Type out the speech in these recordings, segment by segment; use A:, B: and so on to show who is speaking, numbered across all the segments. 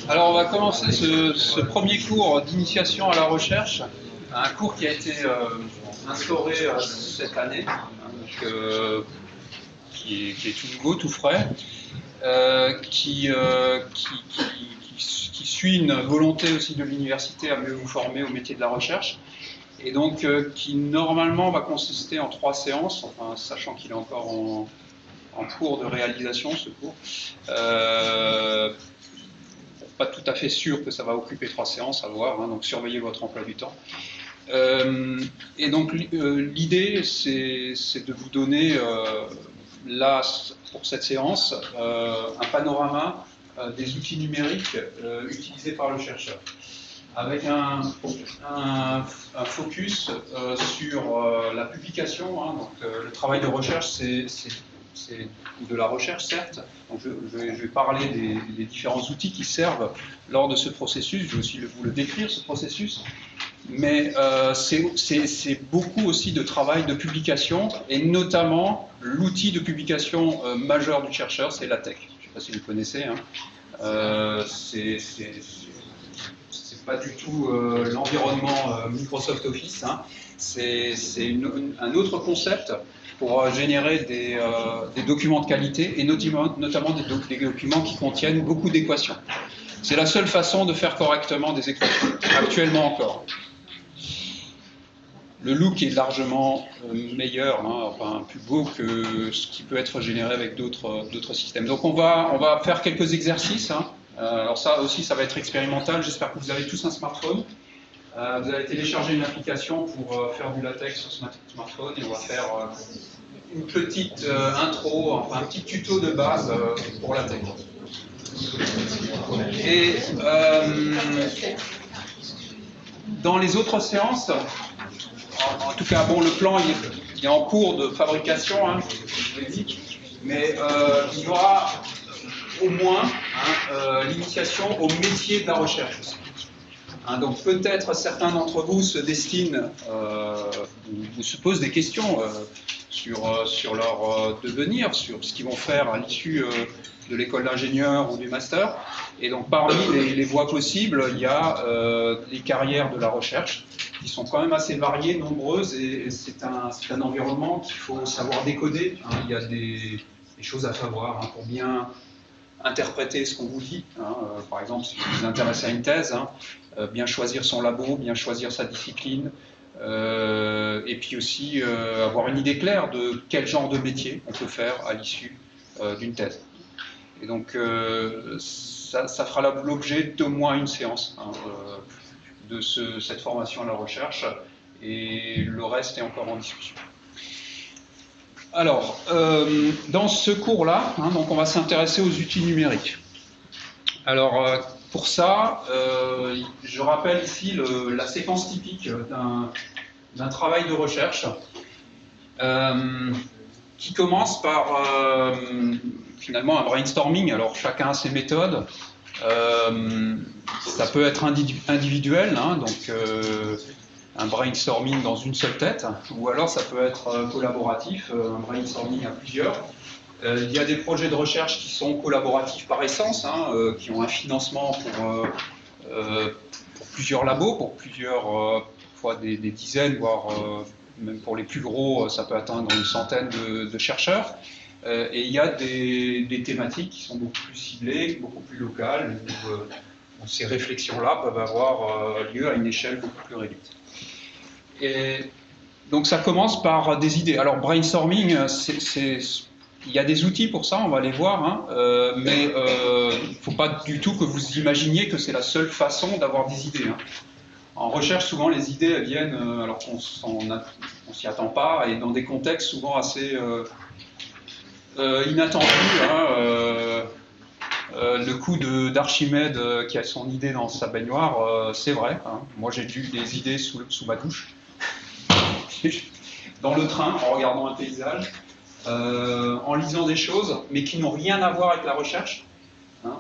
A: Alors on va commencer ce premier cours d'initiation à la recherche, un cours qui a été instauré cette année, qui est tout nouveau, tout frais, qui suit une volonté aussi de l'université à mieux vous former au métier de la recherche, et donc qui normalement va consister en 3 séances, enfin, sachant qu'il est encore en cours de réalisation, ce cours. Pas tout à fait sûr que ça va occuper 3 séances, à voir, hein, donc surveillez votre emploi du temps. Et donc l'idée, c'est de vous donner, là, pour cette séance, un panorama des outils numériques utilisés par le chercheur, avec un focus sur la publication, hein, donc le travail de recherche, c'est de la recherche, certes. Donc je vais parler des différents outils qui servent lors de ce processus. Je vais aussi vous le décrire, ce processus. Mais c'est beaucoup aussi de travail de publication, et notamment l'outil de publication majeur du chercheur, c'est LaTeX. Je ne sais pas si vous connaissez. Hein. C'est pas du tout l'environnement Microsoft Office. Hein. C'est un autre concept pour générer des documents de qualité, et notamment des documents qui contiennent beaucoup d'équations. C'est la seule façon de faire correctement des équations, actuellement encore. Le look est largement meilleur, hein, enfin plus beau que ce qui peut être généré avec d'autres systèmes. Donc on va faire quelques exercices. Hein. Alors ça aussi, ça va être expérimental. J'espère que vous avez tous un smartphone. Vous allez télécharger une application pour faire du LaTeX sur ce smartphone, et on va faire une petite intro, enfin un petit tuto de base pour LaTeX. Et dans les autres séances, en tout cas, bon, le plan il est en cours de fabrication, hein, je vous l'ai dit, mais il y aura au moins l'initiation au métier de la recherche aussi. Hein, donc peut-être certains d'entre vous se destinent ou se posent des questions sur leur devenir, sur ce qu'ils vont faire à l'issue de l'école d'ingénieur ou du master. Et donc parmi les voies possibles, il y a les carrières de la recherche, qui sont quand même assez variées, nombreuses, et c'est un environnement qu'il faut savoir décoder. Hein. Il y a des choses à savoir, hein, pour bien interpréter ce qu'on vous dit. Hein. Par exemple, si vous vous intéressez à une thèse, hein, bien choisir son labo, bien choisir sa discipline, et puis aussi avoir une idée claire de quel genre de métier on peut faire à l'issue d'une thèse. Et donc ça fera l'objet d'au moins une séance, hein, de cette formation à la recherche, et le reste est encore en discussion. Alors, dans ce cours-là, hein, donc on va s'intéresser aux outils numériques. Alors, pour ça, je rappelle ici la séquence typique d'un travail de recherche qui commence par finalement un brainstorming. Alors, chacun a ses méthodes. Ça peut être individuel, hein, donc un brainstorming dans une seule tête, ou alors ça peut être collaboratif, un brainstorming à plusieurs. Il y a des projets de recherche qui sont collaboratifs par essence, hein, qui ont un financement pour plusieurs labos, pour plusieurs, parfois des dizaines, voire même pour les plus gros, ça peut atteindre une centaine de chercheurs. Et il y a des thématiques qui sont beaucoup plus ciblées, beaucoup plus locales, où ces réflexions-là peuvent avoir lieu à une échelle beaucoup plus réduite. Et donc ça commence par des idées. Alors brainstorming, il y a des outils pour ça, on va les voir, hein, mais il ne faut pas du tout que vous imaginiez que c'est la seule façon d'avoir des idées. Hein. En recherche, souvent les idées elles viennent alors qu'on ne s'y attend pas, et dans des contextes souvent assez inattendus. Hein, le coup d'Archimède qui a son idée dans sa baignoire, c'est vrai. Hein. Moi j'ai eu des idées sous ma douche, dans le train, en regardant un paysage, en lisant des choses, mais qui n'ont rien à voir avec la recherche. Hein.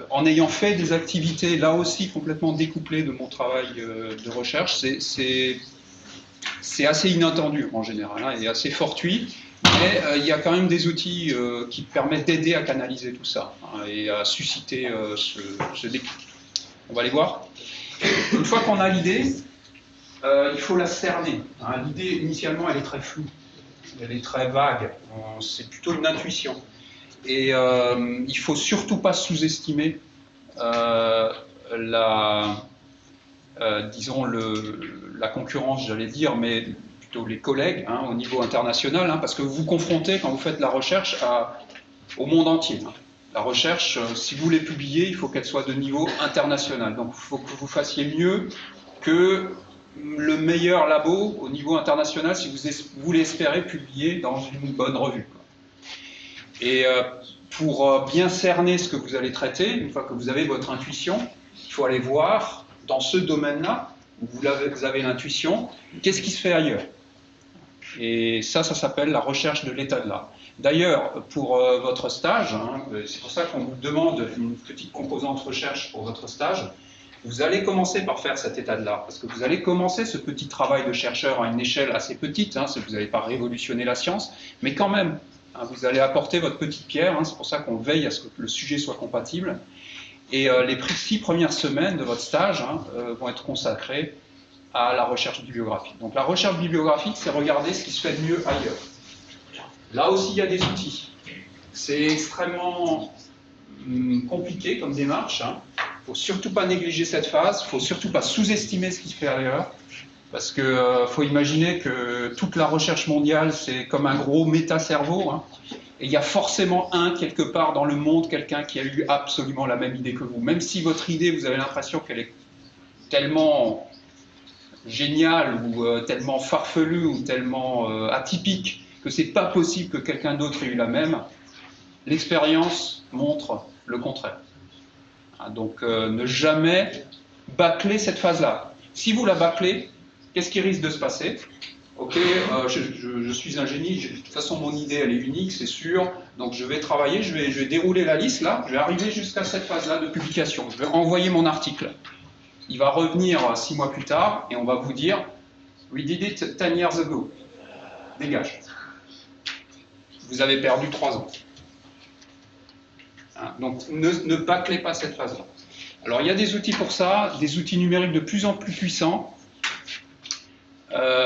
A: En ayant fait des activités, là aussi, complètement découplées de mon travail de recherche, c'est assez inattendu en général, hein, et assez fortuit. Mais il y a quand même des outils qui permettent d'aider à canaliser tout ça hein, et à susciter ce déclic. On va les voir. Une fois qu'on a l'idée, il faut la cerner. Hein. L'idée, initialement, elle est très floue, elle est très vague. C'est plutôt une intuition. Et il ne faut surtout pas sous-estimer disons la concurrence, j'allais dire, mais plutôt les collègues hein, au niveau international, hein, parce que vous vous confrontez, quand vous faites la recherche, au monde entier. Hein. La recherche, si vous voulez publier, il faut qu'elle soit de niveau international. Donc il faut que vous fassiez mieux que le meilleur labo au niveau international si vous voulez espérer publier dans une bonne revue. Et pour bien cerner ce que vous allez traiter, une fois que vous avez votre intuition, il faut aller voir dans ce domaine-là, où vous avez l'intuition, qu'est-ce qui se fait ailleurs. Et ça s'appelle la recherche de l'état de l'art. D'ailleurs, pour votre stage, hein, c'est pour ça qu'on vous demande une petite composante recherche pour votre stage, vous allez commencer par faire cet état de l'art, parce que vous allez commencer ce petit travail de chercheur à une échelle assez petite, hein, vous n'allez pas révolutionner la science, mais quand même, hein, vous allez apporter votre petite pierre, hein, c'est pour ça qu'on veille à ce que le sujet soit compatible, et les 6 premières semaines de votre stage hein, vont être consacrées à la recherche bibliographique. Donc la recherche bibliographique, c'est regarder ce qui se fait de mieux ailleurs. Là aussi, il y a des outils. C'est extrêmement compliqué comme démarche. Il ne faut surtout pas négliger cette phase, il ne faut surtout pas sous-estimer ce qui se fait ailleurs, parce qu'il faut imaginer que toute la recherche mondiale, c'est comme un gros méta-cerveau, hein, et il y a forcément quelque part dans le monde, quelqu'un qui a eu absolument la même idée que vous. Même si votre idée, vous avez l'impression qu'elle est tellement géniale, ou tellement farfelue, ou tellement atypique, que c'est pas possible que quelqu'un d'autre ait eu la même, l'expérience montre le contraire. Donc ne jamais bâcler cette phase-là. Si vous la bâclez, qu'est-ce qui risque de se passer? Ok, je suis un génie, de toute façon mon idée elle est unique, c'est sûr, donc je vais travailler, je vais dérouler la liste là, je vais arriver jusqu'à cette phase-là de publication, je vais envoyer mon article. Il va revenir 6 mois plus tard et on va vous dire « We did it 10 years ago ». Dégage. Vous avez perdu 3 ans. Hein, donc ne bâclez pas cette phase-là. Alors il y a des outils pour ça, des outils numériques de plus en plus puissants.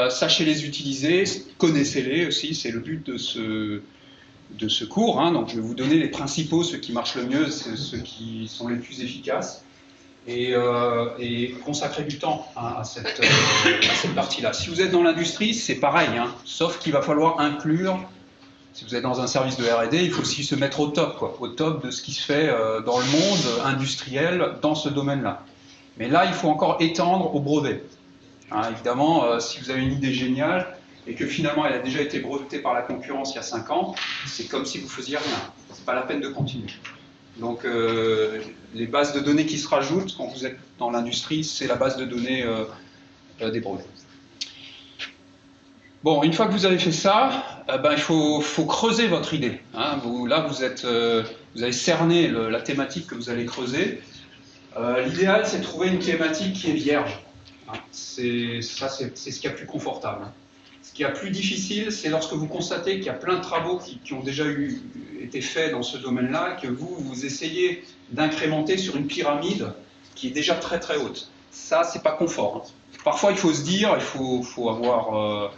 A: Sachez les utiliser, connaissez-les aussi, c'est le but de ce cours. Hein. Donc je vais vous donner les principaux, ceux qui marchent le mieux, ceux qui sont les plus efficaces. Et consacrer du temps hein, à cette partie-là. Si vous êtes dans l'industrie, c'est pareil, hein, sauf qu'il va falloir inclure, si vous êtes dans un service de R&D, il faut aussi se mettre au top, quoi, au top de ce qui se fait dans le monde industriel dans ce domaine-là. Mais là, il faut encore étendre au brevet. Hein, évidemment, si vous avez une idée géniale et que finalement elle a déjà été brevetée par la concurrence il y a 5 ans, c'est comme si vous faisiez rien. C'est pas la peine de continuer. Donc les bases de données qui se rajoutent quand vous êtes dans l'industrie, c'est la base de données des brevets. Bon, une fois que vous avez fait ça, il faut creuser votre idée. Hein. Là, vous avez cerné la thématique que vous allez creuser. L'idéal, c'est de trouver une thématique qui est vierge. Hein. C'est ce qu'il y a plus confortable. Hein. Ce qui est plus difficile, c'est lorsque vous constatez qu'il y a plein de travaux qui ont déjà été faits dans ce domaine-là, que vous essayez d'incrémenter sur une pyramide qui est déjà très très haute. Ça, c'est pas confort. Hein. Parfois, il faut se dire, il faut avoir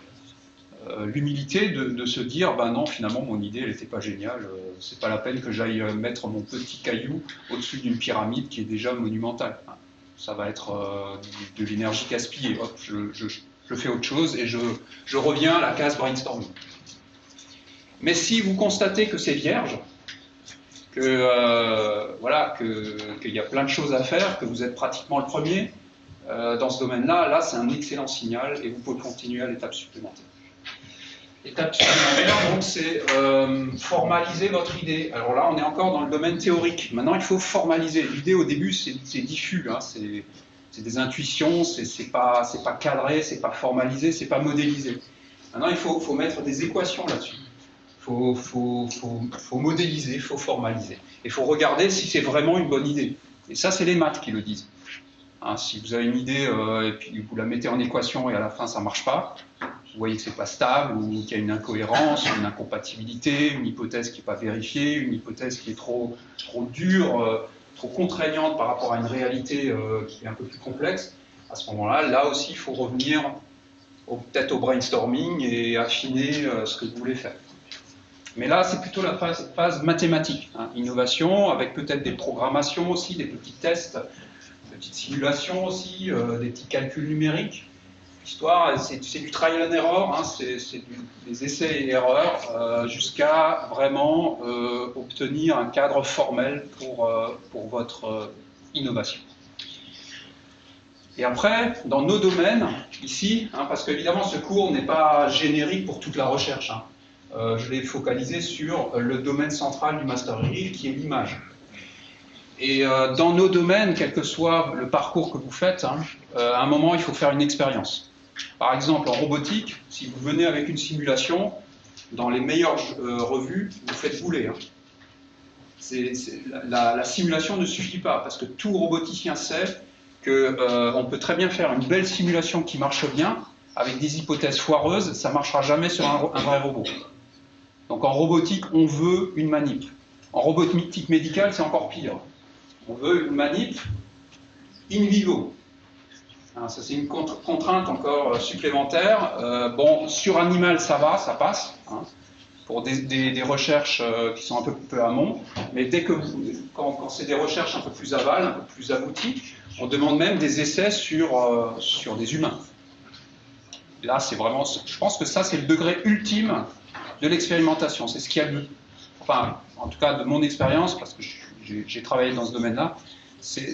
A: l'humilité de se dire, ben non, finalement, mon idée, elle n'était pas géniale. C'est pas la peine que j'aille mettre mon petit caillou au-dessus d'une pyramide qui est déjà monumentale. Hein. Ça va être de l'énergie gaspillée. Hop, je fais autre chose et je reviens à la case brainstorming. Mais si vous constatez que c'est vierge, qu'il y a plein de choses à faire, que vous êtes pratiquement le premier dans ce domaine-là, là c'est un excellent signal et vous pouvez continuer à l'étape supplémentaire. L'étape supplémentaire, donc, c'est formaliser votre idée. Alors là, on est encore dans le domaine théorique. Maintenant, il faut formaliser. L'idée, au début, c'est diffus. Hein, c'est des intuitions, c'est pas cadré, c'est pas formalisé, c'est pas modélisé. Maintenant, il faut mettre des équations là-dessus. Il faut modéliser, il faut formaliser. Il faut regarder si c'est vraiment une bonne idée. Et ça, c'est les maths qui le disent. Hein, si vous avez une idée et puis vous la mettez en équation et à la fin, ça ne marche pas, vous voyez que c'est pas stable, ou qu'il y a une incohérence, une incompatibilité, une hypothèse qui n'est pas vérifiée, une hypothèse qui est trop dure, trop contraignante par rapport à une réalité qui est un peu plus complexe, à ce moment-là, là aussi, il faut revenir peut-être au brainstorming et affiner ce que vous voulez faire. Mais là, c'est plutôt la phase mathématique, hein, innovation, avec peut-être des programmations aussi, des petits tests, des petites simulations aussi, des petits calculs numériques. L'histoire, c'est du trial and error, hein, c'est des essais et erreurs, jusqu'à vraiment obtenir un cadre formel pour votre innovation. Et après, dans nos domaines, ici, hein, parce qu'évidemment ce cours n'est pas générique pour toute la recherche, hein, je l'ai focalisé sur le domaine central du Master English, qui est l'image. Et dans nos domaines, quel que soit le parcours que vous faites, hein, à un moment, il faut faire une expérience. Par exemple, en robotique, si vous venez avec une simulation, dans les meilleures revues, vous faites bouler. Hein. La simulation ne suffit pas, parce que tout roboticien sait qu'on peut très bien faire une belle simulation qui marche bien, avec des hypothèses foireuses, ça ne marchera jamais sur un vrai robot. Donc en robotique, on veut une manip. En robotique médicale, c'est encore pire. On veut une manip in vivo. Hein, ça, c'est une contrainte encore supplémentaire. Bon, sur animal, ça va, ça passe, hein, pour des recherches qui sont un peu amont. Mais dès que quand c'est des recherches un peu plus aval, un peu plus abouties, on demande même des essais sur des humains. Là, c'est vraiment, je pense que ça, c'est le degré ultime de l'expérimentation. C'est ce qu'il y a de, enfin, en tout cas de mon expérience, parce que j'ai travaillé dans ce domaine-là, c'est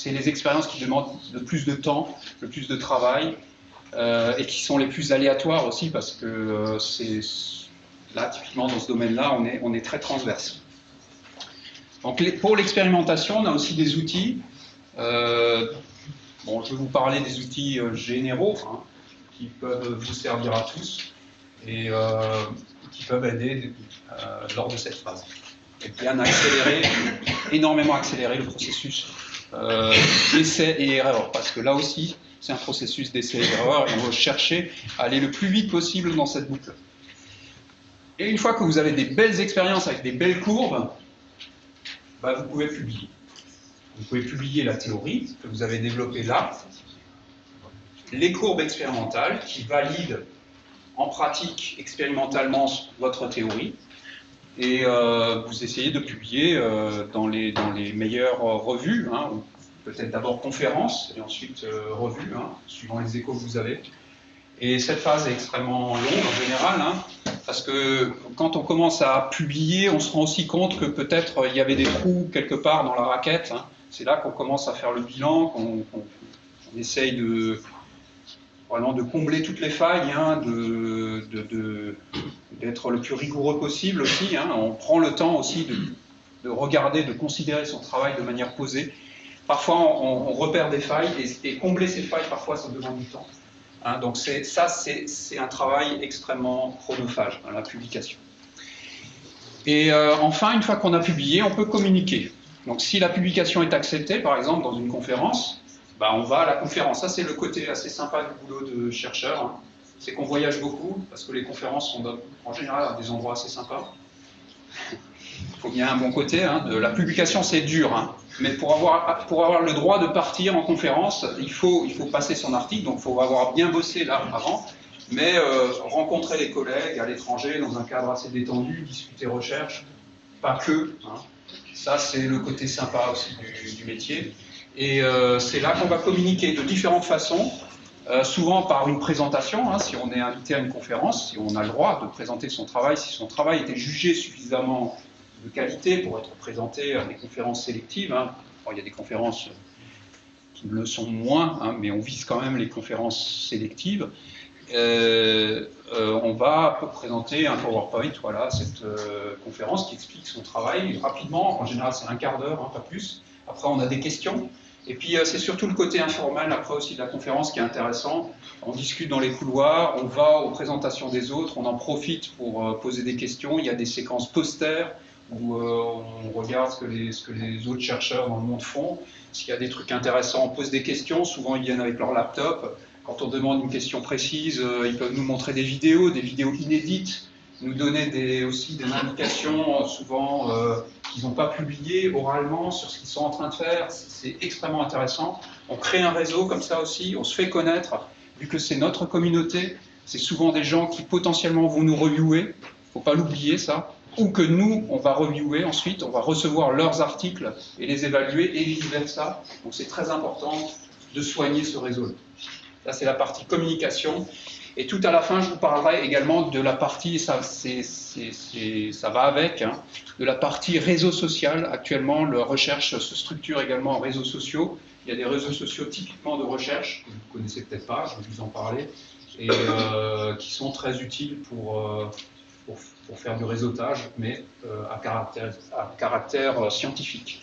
A: les expériences qui demandent le plus de temps, le plus de travail, et qui sont les plus aléatoires aussi, parce que là, typiquement, dans ce domaine-là, on est très transverse. Donc, pour l'expérimentation, on a aussi des outils. Bon, je vais vous parler des outils généraux, hein, qui peuvent vous servir à tous et qui peuvent aider lors de cette phase. Et bien accélérer, énormément accélérer le processus d'essai et erreur, parce que là aussi, c'est un processus d'essai et erreur, et on va chercher à aller le plus vite possible dans cette boucle. Et une fois que vous avez des belles expériences avec des belles courbes, bah, vous pouvez publier. Vous pouvez publier la théorie que vous avez développée là, les courbes expérimentales qui valident en pratique expérimentalement votre théorie, et vous essayez de publier dans les meilleures revues, hein, peut-être d'abord conférences et ensuite revues, hein, suivant les échos que vous avez. Et cette phase est extrêmement longue en général, hein, parce que quand on commence à publier, on se rend aussi compte que peut-être il y avait des trous quelque part dans la raquette. Hein. C'est là qu'on commence à faire le bilan, qu'on essaye vraiment de combler toutes les failles, hein, d'être le plus rigoureux possible aussi. Hein. On prend le temps aussi de regarder, de considérer son travail de manière posée. Parfois, on repère des failles, et combler ces failles, parfois, ça demande du temps. Hein, donc c'est un travail extrêmement chronophage, hein, la publication. Et enfin, une fois qu'on a publié, on peut communiquer. Donc si la publication est acceptée, par exemple, dans une conférence, bah, on va à la conférence. Ça, c'est le côté assez sympa du boulot de chercheur. Hein. C'est qu'on voyage beaucoup, parce que les conférences sont en général à des endroits assez sympas. Il faut bien un bon côté. Hein, de la publication, c'est dur. Hein, mais pour avoir le droit de partir en conférence, il faut passer son article, donc il faut avoir bien bossé là avant. Mais rencontrer les collègues à l'étranger dans un cadre assez détendu, discuter recherche, pas que. Hein. Ça, c'est le côté sympa aussi du métier. Et c'est là qu'on va communiquer de différentes façons, souvent par une présentation, hein, si on est invité à une conférence, si on a le droit de présenter son travail, si son travail était jugé suffisamment de qualité pour être présenté à des conférences sélectives. Hein. Bon, il y a des conférences qui le sont moins, hein, mais on vise quand même les conférences sélectives. On va présenter un PowerPoint, voilà, cette conférence qui explique son travail rapidement. En général, c'est un quart d'heure, hein, pas plus. Après, on a des questions. Et puis, c'est surtout le côté informel, après aussi de la conférence, qui est intéressant. On discute dans les couloirs, on va aux présentations des autres, on en profite pour poser des questions. Il y a des séquences posters où on regarde ce que les autres chercheurs dans le monde font. S'il y a des trucs intéressants, on pose des questions. Souvent, ils viennent avec leur laptop. quand on demande une question précise, ils peuvent nous montrer des vidéos inédites, nous donner aussi des indications, souvent qu'ils n'ont pas publiées oralement sur ce qu'ils sont en train de faire. C'est extrêmement intéressant. On crée un réseau comme ça aussi, on se fait connaître, vu que c'est notre communauté. C'est souvent des gens qui potentiellement vont nous reviewer, il ne faut pas l'oublier ça, ou que nous, on va reviewer ensuite, on va recevoir leurs articles et les évaluer, et vice-versa. Donc c'est très important de soigner ce réseau-là. Ça, c'est la partie communication. Et tout à la fin, je vous parlerai également de la partie, ça va avec, hein, de la partie réseau social. Actuellement, la recherche se structure également en réseaux sociaux. Il y a des réseaux sociaux typiquement de recherche, que vous ne connaissez peut-être pas, je vais vous en parler, et qui sont très utiles pour faire du réseautage, mais à caractère scientifique.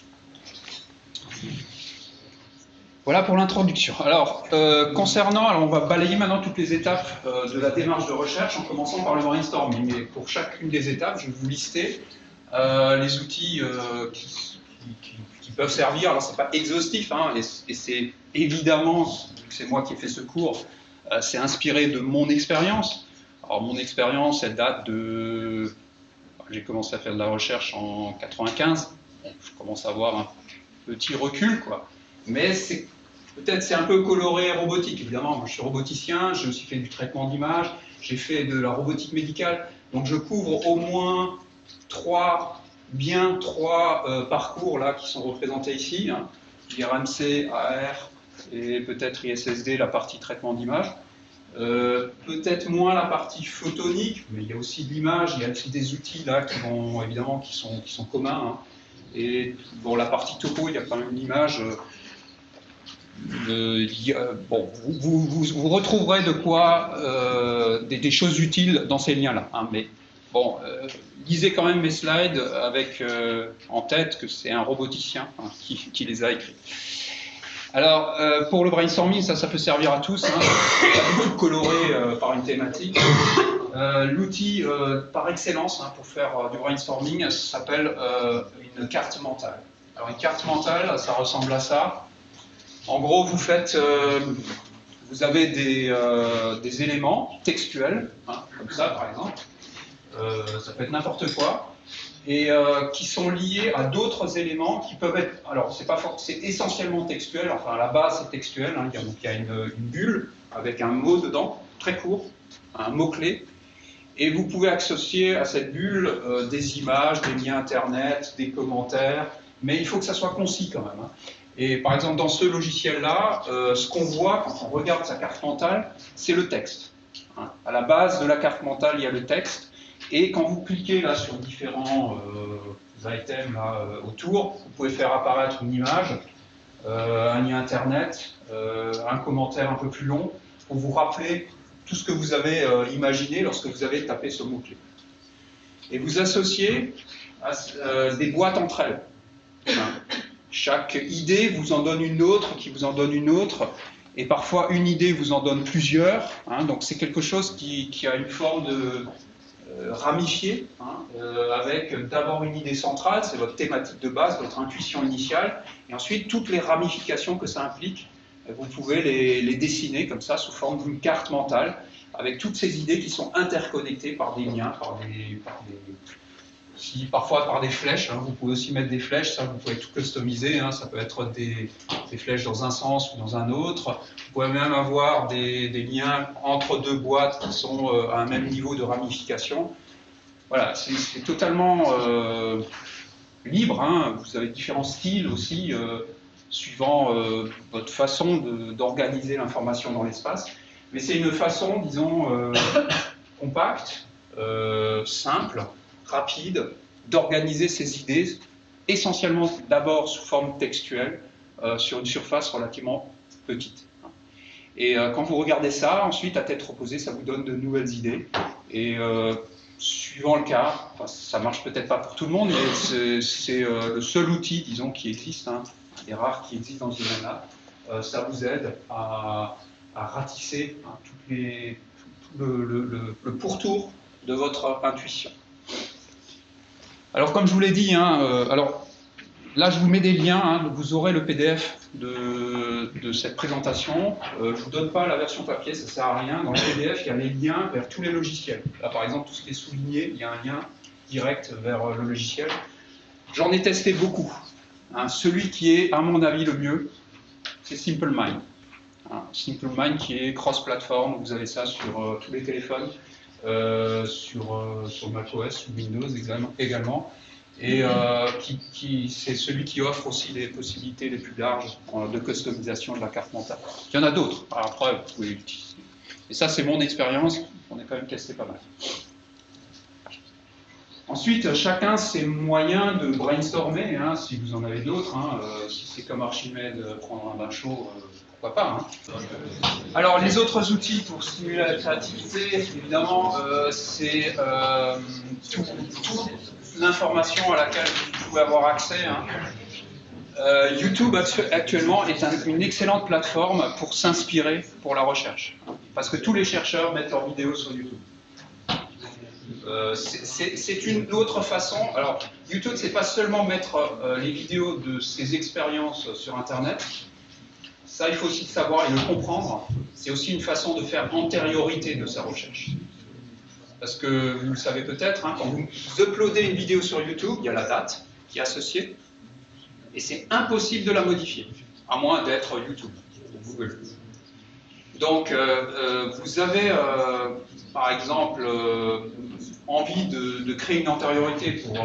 A: Voilà pour l'introduction. Alors, on va balayer maintenant toutes les étapes de la démarche de recherche, en commençant par le brainstorming. Et pour chacune des étapes, je vais vous lister les outils qui peuvent servir. Alors, c'est pas exhaustif, hein, et c'est évidemment, c'est moi qui ai fait ce cours, c'est inspiré de mon expérience. Alors, mon expérience, elle date de... J'ai commencé à faire de la recherche en 95. Bon, je commence à avoir un petit recul, quoi. Mais peut-être c'est un peu coloré robotique, évidemment. Moi, je suis roboticien, j'ai aussi fait du traitement d'image, j'ai fait de la robotique médicale. Donc, je couvre au moins trois parcours là, qui sont représentés ici. Hein. IRMC, AR et peut-être ISSD, la partie traitement d'image. Peut-être moins la partie photonique, mais il y a aussi de l'image, il y a aussi des outils là qui sont communs. Hein. Et bon, la partie topo, il y a quand même l'image. Bon, vous retrouverez de quoi des choses utiles dans ces liens-là. Hein, mais bon, lisez quand même mes slides avec en tête que c'est un roboticien hein, qui les a écrits. Alors, pour le brainstorming, ça peut servir à tous, hein, pas du tout coloré par une thématique. L'outil par excellence hein, pour faire du brainstorming s'appelle une carte mentale. Alors, une carte mentale, ça ressemble à ça. En gros, vous avez des éléments textuels, hein, comme ça par exemple, ça peut être n'importe quoi, et qui sont liés à d'autres éléments qui peuvent être, alors c'est essentiellement textuel, enfin à la base c'est textuel, hein, il y a une bulle avec un mot dedans, très court, un mot-clé, et vous pouvez associer à cette bulle des images, des liens internet, des commentaires, mais il faut que ça soit concis quand même. Hein. Et par exemple, dans ce logiciel-là, ce qu'on voit quand on regarde sa carte mentale, c'est le texte. Hein. À la base de la carte mentale, il y a le texte. Et quand vous cliquez là sur différents items là, autour, vous pouvez faire apparaître une image, un lien internet, un commentaire un peu plus long, pour vous rappeler tout ce que vous avez imaginé lorsque vous avez tapé ce mot-clé. Et vous associez des boîtes entre elles. Hein. Chaque idée vous en donne une autre, qui vous en donne une autre, et parfois une idée vous en donne plusieurs. Hein, donc c'est quelque chose qui a une forme de ramifiée, hein, avec d'abord une idée centrale, c'est votre thématique de base, votre intuition initiale, et ensuite toutes les ramifications que ça implique, vous pouvez les dessiner comme ça sous forme d'une carte mentale, avec toutes ces idées qui sont interconnectées par des liens, parfois par des flèches, hein, vous pouvez aussi mettre des flèches, ça vous pouvez tout customiser, hein, ça peut être des flèches dans un sens ou dans un autre, vous pouvez même avoir des liens entre deux boîtes qui sont à un même niveau de ramification. Voilà, c'est totalement libre, hein, vous avez différents styles aussi, suivant votre façon d'organiser l'information dans l'espace, mais c'est une façon, disons, compacte, simple, rapide, d'organiser ces idées, essentiellement d'abord sous forme textuelle, sur une surface relativement petite. Et quand vous regardez ça, ensuite, à tête reposée, ça vous donne de nouvelles idées. Et suivant le cas, enfin, ça marche peut-être pas pour tout le monde, mais c'est le seul outil, disons, qui existe, hein, des rares qui existent dans ce domaine-là. Ça vous aide à ratisser hein, tout le pourtour de votre intuition. Alors, comme je vous l'ai dit, hein, alors, Là, je vous mets des liens, hein, vous aurez le PDF de cette présentation. Je ne vous donne pas la version papier, ça ne sert à rien. Dans le PDF, il y a les liens vers tous les logiciels. Là, par exemple, tout ce qui est souligné, il y a un lien direct vers le logiciel. J'en ai testé beaucoup. Hein. Celui qui est, à mon avis, le mieux, c'est SimpleMind. Hein. SimpleMind qui est cross-platform, vous avez ça sur tous les téléphones, sur macOS, sur Windows également. Et c'est celui qui offre aussi les possibilités les plus larges de customisation de la carte mentale. Il y en a d'autres, après vous pouvez l'utiliser. Et ça c'est mon expérience, on est quand même testé pas mal. Ensuite, chacun ses moyens de brainstormer, hein, si vous en avez d'autres. Hein, si c'est comme Archimède, prendre un bain chaud, pourquoi pas. Hein. Alors, les autres outils pour stimuler la créativité, évidemment, c'est toute l'information à laquelle vous pouvez avoir accès. Hein. YouTube, actuellement, est une excellente plateforme pour s'inspirer pour la recherche. Parce que tous les chercheurs mettent leurs vidéos sur YouTube. C'est une autre façon. Alors, YouTube, c'est pas seulement mettre les vidéos de ses expériences sur Internet. Ça, il faut aussi le savoir et le comprendre. C'est aussi une façon de faire antériorité de sa recherche. Parce que vous le savez peut-être, hein, quand vous uploadez une vidéo sur YouTube, il y a la date qui est associée, et c'est impossible de la modifier, à moins d'être YouTube ou Google. Donc, vous avez, par exemple, envie de créer une antériorité pour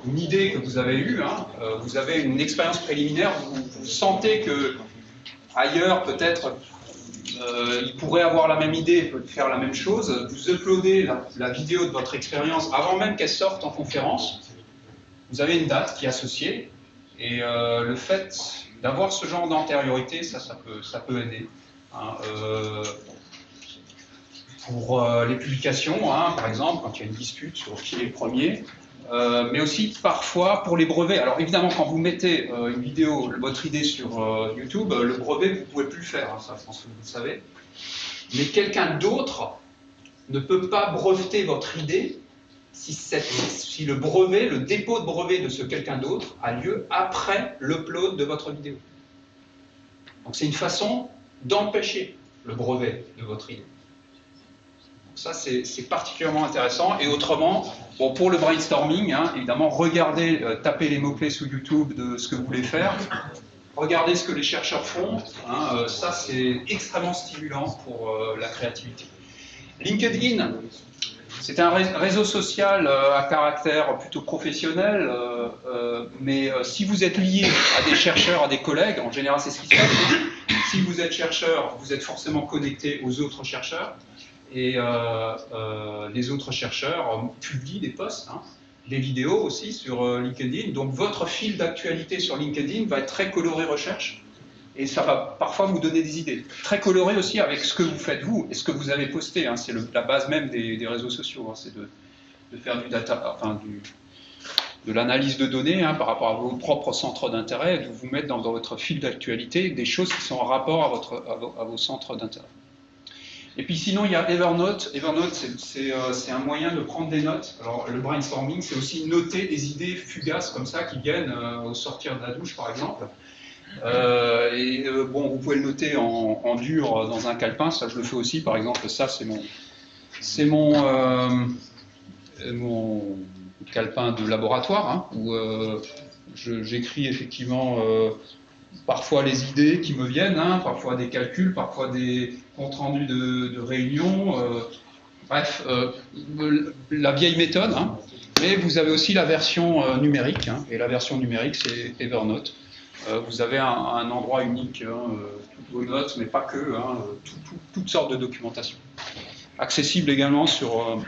A: une idée que vous avez eue, hein, vous avez une expérience préliminaire, vous sentez que ailleurs, peut-être, il pourrait avoir la même idée, faire la même chose, vous uploadez la vidéo de votre expérience avant même qu'elle sorte en conférence, vous avez une date qui est associée, et le fait d'avoir ce genre d'antériorité, ça peut aider. Hein, pour les publications, hein, par exemple, quand il y a une dispute sur qui est le premier, mais aussi parfois pour les brevets. Alors évidemment, quand vous mettez une vidéo, votre idée sur YouTube, le brevet, vous ne pouvez plus le faire, hein, ça je pense que vous le savez. Mais quelqu'un d'autre ne peut pas breveter votre idée si le brevet, le dépôt de brevet de ce quelqu'un d'autre a lieu après l'upload de votre vidéo. Donc c'est une façon d'empêcher le brevet de votre idée. Ça, c'est particulièrement intéressant. Et autrement, bon, pour le brainstorming, hein, évidemment, regardez, tapez les mots-clés sous YouTube de ce que vous voulez faire. Regardez ce que les chercheurs font. Hein, ça, c'est extrêmement stimulant pour la créativité. LinkedIn, c'est un réseau social à caractère plutôt professionnel, mais si vous êtes lié à des chercheurs, à des collègues, en général, c'est ce qui se passe. Si vous êtes chercheur, vous êtes forcément connecté aux autres chercheurs. Et les autres chercheurs publient des posts, hein, des vidéos aussi sur LinkedIn. Donc votre fil d'actualité sur LinkedIn va être très coloré recherche et ça va parfois vous donner des idées. Très coloré aussi avec ce que vous faites vous et ce que vous avez posté. Hein, c'est la base même des réseaux sociaux, hein, c'est de faire du data, enfin de l'analyse de données hein, par rapport à vos propres centres d'intérêt et de vous mettre dans votre fil d'actualité des choses qui sont en rapport à vos centres d'intérêt. Et puis sinon, il y a Evernote. Evernote, c'est un moyen de prendre des notes. Alors, le brainstorming, c'est aussi noter des idées fugaces comme ça qui viennent au sortir de la douche, par exemple. Bon, vous pouvez le noter en dur dans un calepin. Ça, je le fais aussi. Par exemple, ça, c'est mon calepin de laboratoire, hein, où j'écris effectivement parfois les idées qui me viennent, hein, parfois des calculs, parfois des comptes rendus de réunions, bref, la vieille méthode, hein, mais vous avez aussi la version numérique, hein, et la version numérique c'est Evernote. Vous avez un endroit unique, hein, toutes vos notes, mais pas que, hein, toutes sortes de documentation. Accessible également sur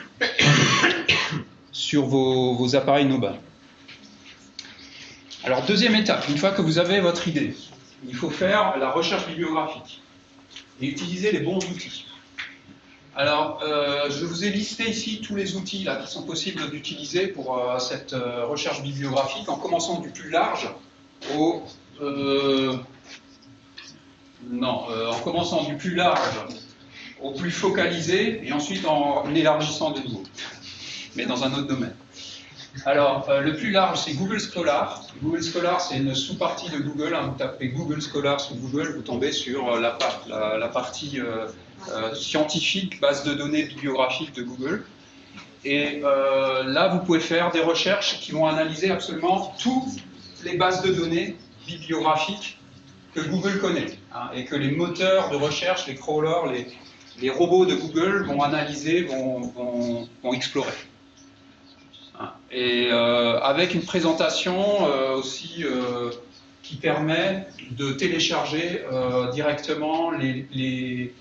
A: vos appareils Nova. Alors, deuxième étape, une fois que vous avez votre idée, il faut faire la recherche bibliographique et utiliser les bons outils. Alors, je vous ai listé ici tous les outils là, qui sont possibles d'utiliser pour cette recherche bibliographique, en commençant du plus large en commençant du plus large au plus focalisé, et ensuite en élargissant de nouveau, mais dans un autre domaine. Alors, le plus large, c'est Google Scholar. Google Scholar, c'est une sous-partie de Google. Hein. Vous tapez Google Scholar sur Google, vous tombez sur la partie scientifique, base de données bibliographique de Google. Et là, vous pouvez faire des recherches qui vont analyser absolument toutes les bases de données bibliographiques que Google connaît, hein, et que les moteurs de recherche, les crawlers, les robots de Google vont analyser, vont explorer. Et avec une présentation aussi qui permet de télécharger directement les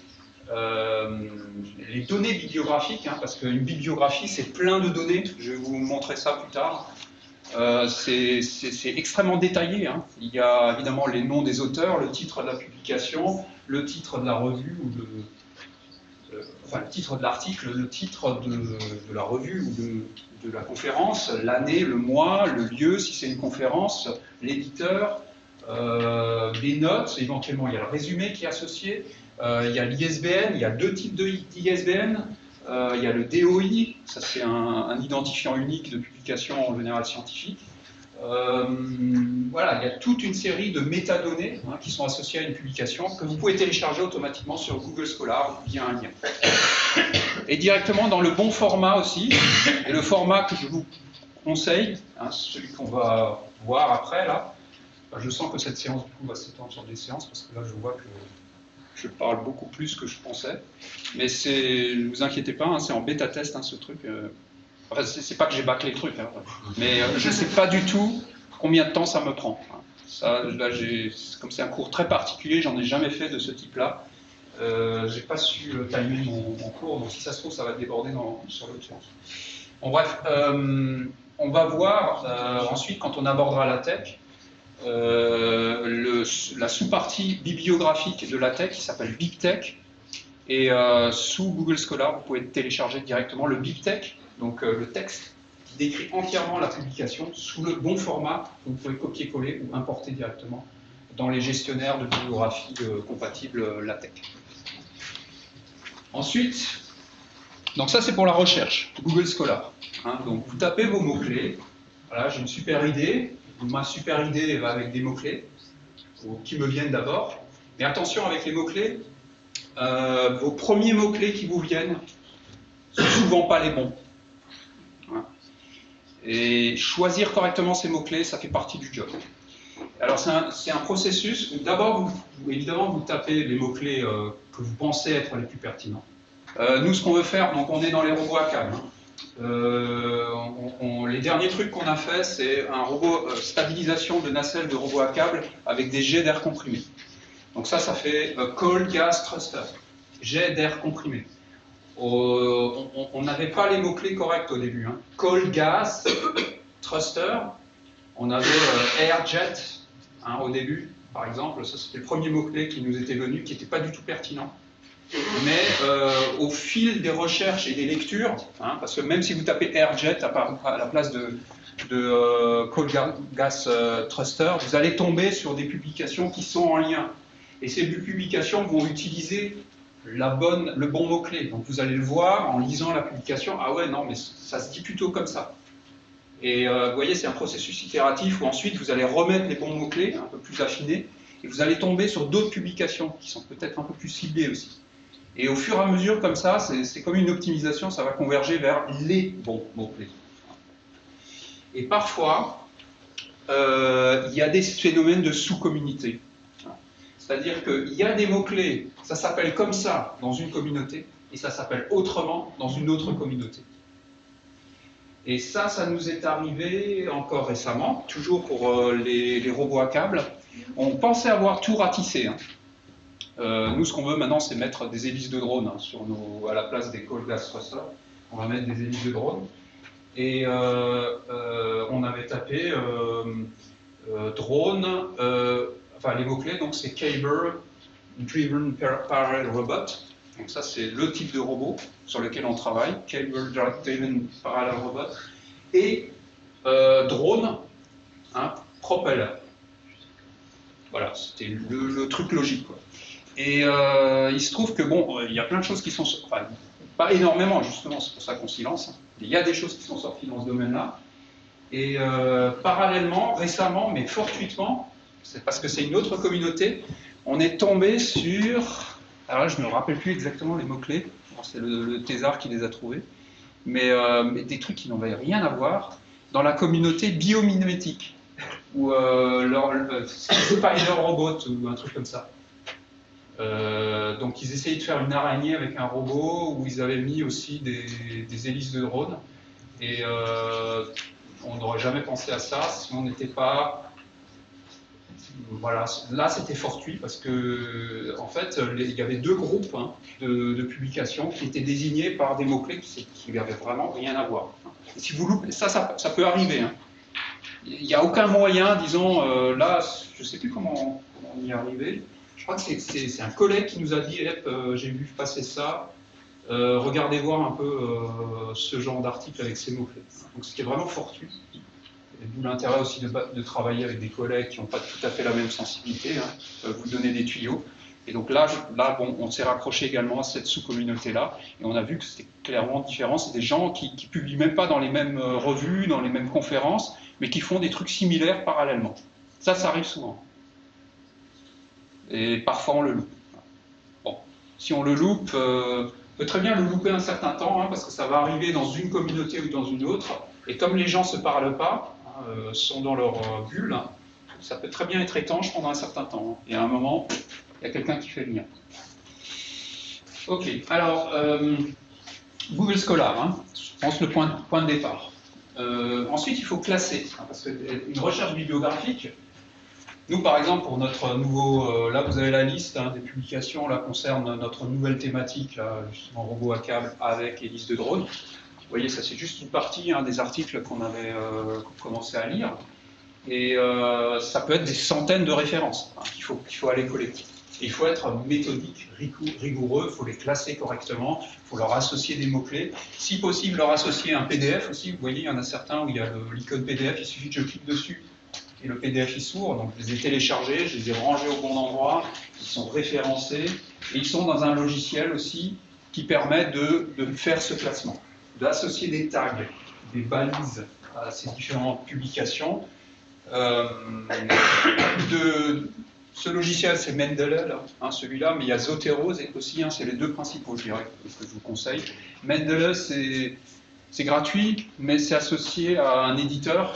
A: données bibliographiques, hein, parce qu'une bibliographie, c'est plein de données, je vais vous montrer ça plus tard. C'est extrêmement détaillé, hein. Il y a évidemment les noms des auteurs, le titre de la publication, le titre de la revue, ou enfin le titre de l'article, le titre de la revue ou de la conférence, l'année, le mois, le lieu, si c'est une conférence, l'éditeur, les notes, éventuellement il y a le résumé qui est associé, il y a l'ISBN, il y a deux types d'ISBN, il y a le DOI, ça c'est un identifiant unique de publication en général scientifique. Voilà, il y a toute une série de métadonnées, hein, qui sont associées à une publication que vous pouvez télécharger automatiquement sur Google Scholar via un lien. Et directement dans le bon format aussi, et le format que je vous conseille, hein, celui qu'on va voir après là. Je sens que cette séance du coup va s'étendre sur des séances parce que là je vois que je parle beaucoup plus que je pensais. Mais ne vous inquiétez pas, hein, c'est en bêta test, hein, ce truc. Enfin, c'est pas que j'ai bâclé le truc, hein, mais je ne sais pas du tout combien de temps ça me prend. Hein. Ça, là, comme c'est un cours très particulier, j'en ai jamais fait de ce type-là. J'ai pas su timer mon cours, donc si ça se trouve, ça va déborder sur l'autre séance. Bon, bref, on va voir ensuite, quand on abordera la tech, la sous-partie bibliographique de la tech qui s'appelle Big Tech. Et sous Google Scholar, vous pouvez télécharger directement le Big Tech, donc le texte qui décrit entièrement la publication sous le bon format que vous pouvez copier-coller ou importer directement dans les gestionnaires de bibliographie compatibles LaTeX. Ensuite, donc ça c'est pour la recherche, Google Scholar. Hein, donc vous tapez vos mots-clés, voilà, j'ai une super idée, ma super idée va avec des mots-clés, qui me viennent d'abord, mais attention avec les mots-clés, vos premiers mots-clés qui vous viennent ne sont souvent pas les bons. Hein. Et choisir correctement ces mots-clés, ça fait partie du job. Alors c'est un processus où d'abord, évidemment, vous tapez les mots-clés que vous pensez être les plus pertinents. Nous, ce qu'on veut faire, donc on est dans les robots à câble. Hein. Les derniers trucs qu'on a fait, c'est un robot stabilisation de nacelle de robot à câble avec des jets d'air comprimé. Donc ça fait Cold Gas Thruster, jet d'air comprimé. On n'avait pas les mots-clés corrects au début. Hein. Cold Gas Thruster, on avait Air Jet, hein, au début, par exemple. Ça, c'était le premier mot-clé qui nous était venu, qui n'était pas du tout pertinent. Mais au fil des recherches et des lectures, hein, parce que même si vous tapez Air Jet à la place de Cold Gas Thruster, vous allez tomber sur des publications qui sont en lien. Et ces publications vont utiliser le bon mot-clé. Donc vous allez le voir en lisant la publication, ah ouais, non, mais ça se dit plutôt comme ça. Et vous voyez, c'est un processus itératif où ensuite vous allez remettre les bons mots-clés, un peu plus affinés, et vous allez tomber sur d'autres publications qui sont peut-être un peu plus ciblées aussi. Et au fur et à mesure, comme ça, c'est comme une optimisation, ça va converger vers les bons mots-clés. Et parfois, il y a des phénomènes de sous-communauté. C'est-à-dire qu'il y a des mots-clés, ça s'appelle comme ça dans une communauté, et ça s'appelle autrement dans une autre communauté. Et ça nous est arrivé encore récemment, toujours pour les robots à câble. On pensait avoir tout ratissé. Hein. Nous, ce qu'on veut maintenant, c'est mettre des hélices de drone, hein, à la place des Cold Gas Thruster. On va mettre des hélices de drone. Et on avait tapé drone, enfin les mots-clés, donc c'est Cable Driven Parallel Robot. Donc ça, c'est le type de robot sur lequel on travaille, Cable Driven Parallel Robot. Et drone, hein, propeller. Voilà, c'était le truc logique, quoi. Et il se trouve que, bon, il y a plein de choses qui sont... Enfin, pas énormément, justement, c'est pour ça qu'on s'y lance. Il y a des choses qui sont sorties dans ce domaine-là. Et parallèlement, récemment, mais fortuitement, c'est parce que c'est une autre communauté, on est tombé sur... Alors là, je ne me rappelle plus exactement les mots-clés, c'est le thésard qui les a trouvés, mais des trucs qui n'avaient rien à voir, dans la communauté biomimétique, ou Spider Robot, ou un truc comme ça. Donc ils essayaient de faire une araignée avec un robot, où ils avaient mis aussi des hélices de drone, et on n'aurait jamais pensé à ça si on n'était pas... Voilà, là c'était fortuit parce que en fait il y avait deux groupes de publications qui étaient désignés par des mots-clés qui n'avaient vraiment rien à voir. Et si vous loupez, ça peut arriver. Hein. Il n'y a aucun moyen, disons, là, je ne sais plus comment on y est arrivé. Je crois que c'est un collègue qui nous a dit j'ai vu passer ça, regardez voir un peu ce genre d'article avec ces mots-clés. Donc c'était vraiment fortuit. D'où l'intérêt aussi de travailler avec des collègues qui n'ont pas tout à fait la même sensibilité, vous donner des tuyaux. Et donc là bon, on s'est raccroché également à cette sous-communauté-là, et on a vu que c'était clairement différent. C'est des gens qui ne publient même pas dans les mêmes revues, dans les mêmes conférences, mais qui font des trucs similaires parallèlement. Ça arrive souvent. Et parfois on le loupe. Bon, si on le loupe, on peut très bien le louper un certain temps, parce que ça va arriver dans une communauté ou dans une autre, et comme les gens ne se parlent pas, sont dans leur bulle, ça peut très bien être étanche pendant un certain temps. Et à un moment, il y a quelqu'un qui fait le lien. Ok, alors, Google Scholar, je pense le point de départ. Ensuite, il faut classer, parce qu'une recherche bibliographique, nous par exemple, pour notre nouveau, là vous avez la liste des publications, là concerne notre nouvelle thématique, là, justement robot à câble avec hélice de drone. Vous voyez, ça c'est juste une partie des articles qu'on avait commencé à lire. Et ça peut être des centaines de références qu'il faut aller collecter. Et il faut être méthodique, rigoureux, il faut les classer correctement, il faut leur associer des mots-clés. Si possible, leur associer un PDF aussi. Vous voyez, il y en a certains où il y a l'icône PDF, il suffit que je clique dessus et le PDF il s'ouvre. Donc je les ai téléchargés, je les ai rangés au bon endroit, ils sont référencés, et ils sont dans un logiciel aussi qui permet de faire ce classement, d'associer des tags, des balises à ces différentes publications. Ce logiciel, c'est Mendeley, celui-là, mais il y a Zotero aussi, c'est les deux principaux, je dirais, que je vous conseille. Mendeley, c'est gratuit, mais c'est associé à un éditeur.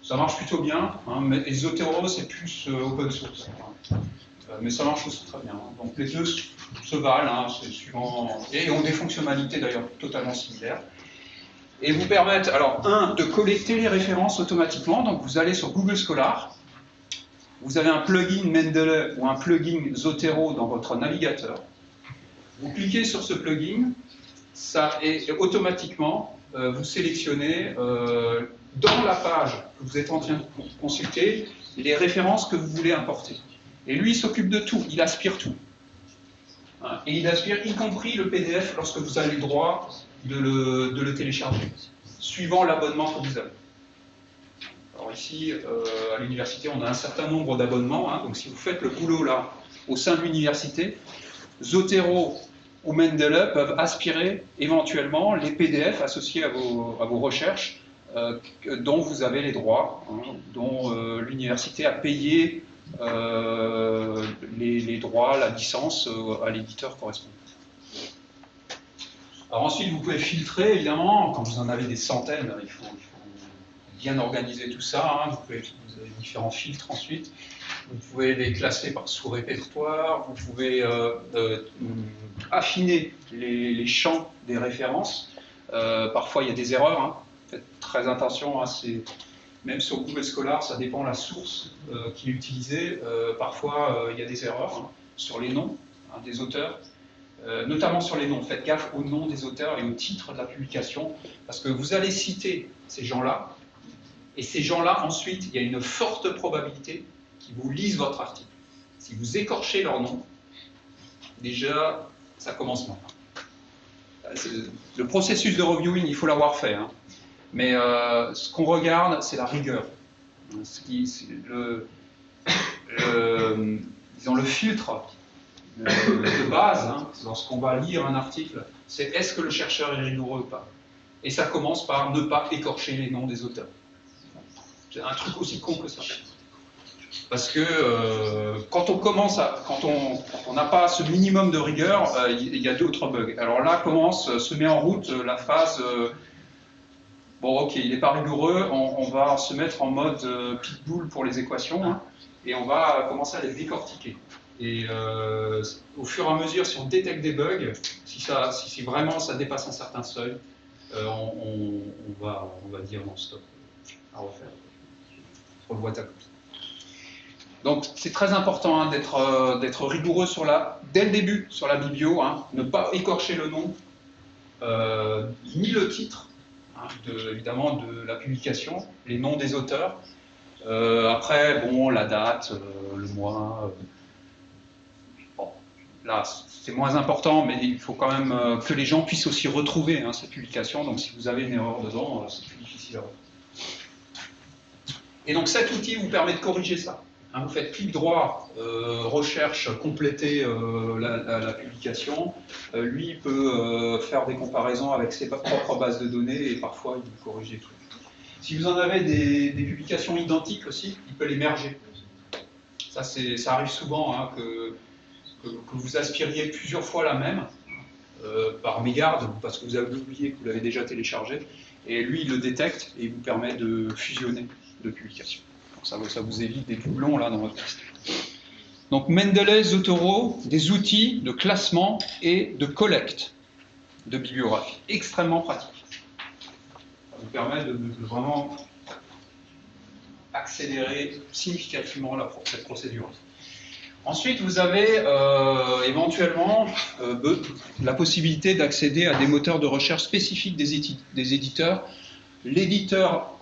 A: Ça marche plutôt bien, et Zotero, c'est plus open source. Mais ça marche aussi très bien. Donc les deux se valent, c'est suivant, et ont des fonctionnalités d'ailleurs totalement similaires. Et vous permettent, alors, de collecter les références automatiquement. Donc vous allez sur Google Scholar, vous avez un plugin Mendeley ou un plugin Zotero dans votre navigateur. Vous cliquez sur ce plugin, et automatiquement, vous sélectionnez dans la page que vous êtes en train de consulter les références que vous voulez importer. Et lui, il s'occupe de tout, il aspire tout. Et il aspire y compris le PDF lorsque vous avez le droit de le télécharger, suivant l'abonnement que vous avez. Alors ici, à l'université, on a un certain nombre d'abonnements, donc si vous faites le boulot là, au sein de l'université, Zotero ou Mendeley peuvent aspirer éventuellement les PDF associés à vos recherches dont vous avez les droits, dont l'université a payé les droits, la licence à l'éditeur correspondant. Alors ensuite, vous pouvez filtrer, évidemment, quand vous en avez des centaines, il faut bien organiser tout ça, vous avez différents filtres ensuite, vous pouvez les classer par sous-répertoire, vous pouvez affiner les champs des références, parfois il y a des erreurs, faites très attention, même sur Google Scholar, ça dépend de la source qui est utilisée, parfois il y a des erreurs sur les noms des auteurs, notamment sur les noms. Faites gaffe aux noms des auteurs et au titre de la publication, parce que vous allez citer ces gens-là, et ces gens-là, ensuite, il y a une forte probabilité qu'ils vous lisent votre article. Si vous écorchez leur nom, déjà, ça commence mal. Le processus de reviewing, il faut l'avoir fait, mais ce qu'on regarde, c'est la rigueur. Disons, le filtre de base, lorsqu'on va lire un article, c'est est-ce que le chercheur est rigoureux ou pas?
B: Et ça commence par ne pas écorcher les noms des auteurs. C'est un truc aussi con que ça. Parce que quand on n'a pas ce minimum de rigueur, il y a d'autres bugs. Alors là se met en route la phase bon, ok, il n'est pas rigoureux, on va se mettre en mode pitbull pour les équations, hein, et on va commencer à les décortiquer. Et au fur et à mesure, si on détecte des bugs, si vraiment ça dépasse un certain seuil, on va dire non, stop, à refaire. Revois ta copie. Donc c'est très important hein, d'être rigoureux dès le début sur la biblio, hein, ne pas écorcher le nom, ni le titre, hein, évidemment de la publication, les noms des auteurs. Après, bon, la date, le mois. Bon, là, c'est moins important, mais il faut quand même que les gens puissent aussi retrouver hein, cette publication. Donc si vous avez une erreur dedans, c'est plus difficile à retrouver. Et donc cet outil vous permet de corriger ça. Hein, vous faites clic droit, recherche, compléter la publication. Lui, il peut faire des comparaisons avec ses propres bases de données et parfois il peut corriger tout. Si vous en avez des publications identiques aussi, il peut les merger. Ça arrive souvent hein, que vous aspiriez plusieurs fois la même, par mégarde, parce que vous avez oublié que vous l'avez déjà téléchargé, et lui il le détecte et il vous permet de fusionner de publications. Donc ça vous évite des doublons là dans votre liste. Donc Mendeley, Zotero, des outils de classement et de collecte de bibliographie, extrêmement pratique. Ça vous permet de vraiment accélérer significativement cette procédure. Ensuite, vous avez éventuellement la possibilité d'accéder à des moteurs de recherche spécifiques des éditeurs. L'éditeur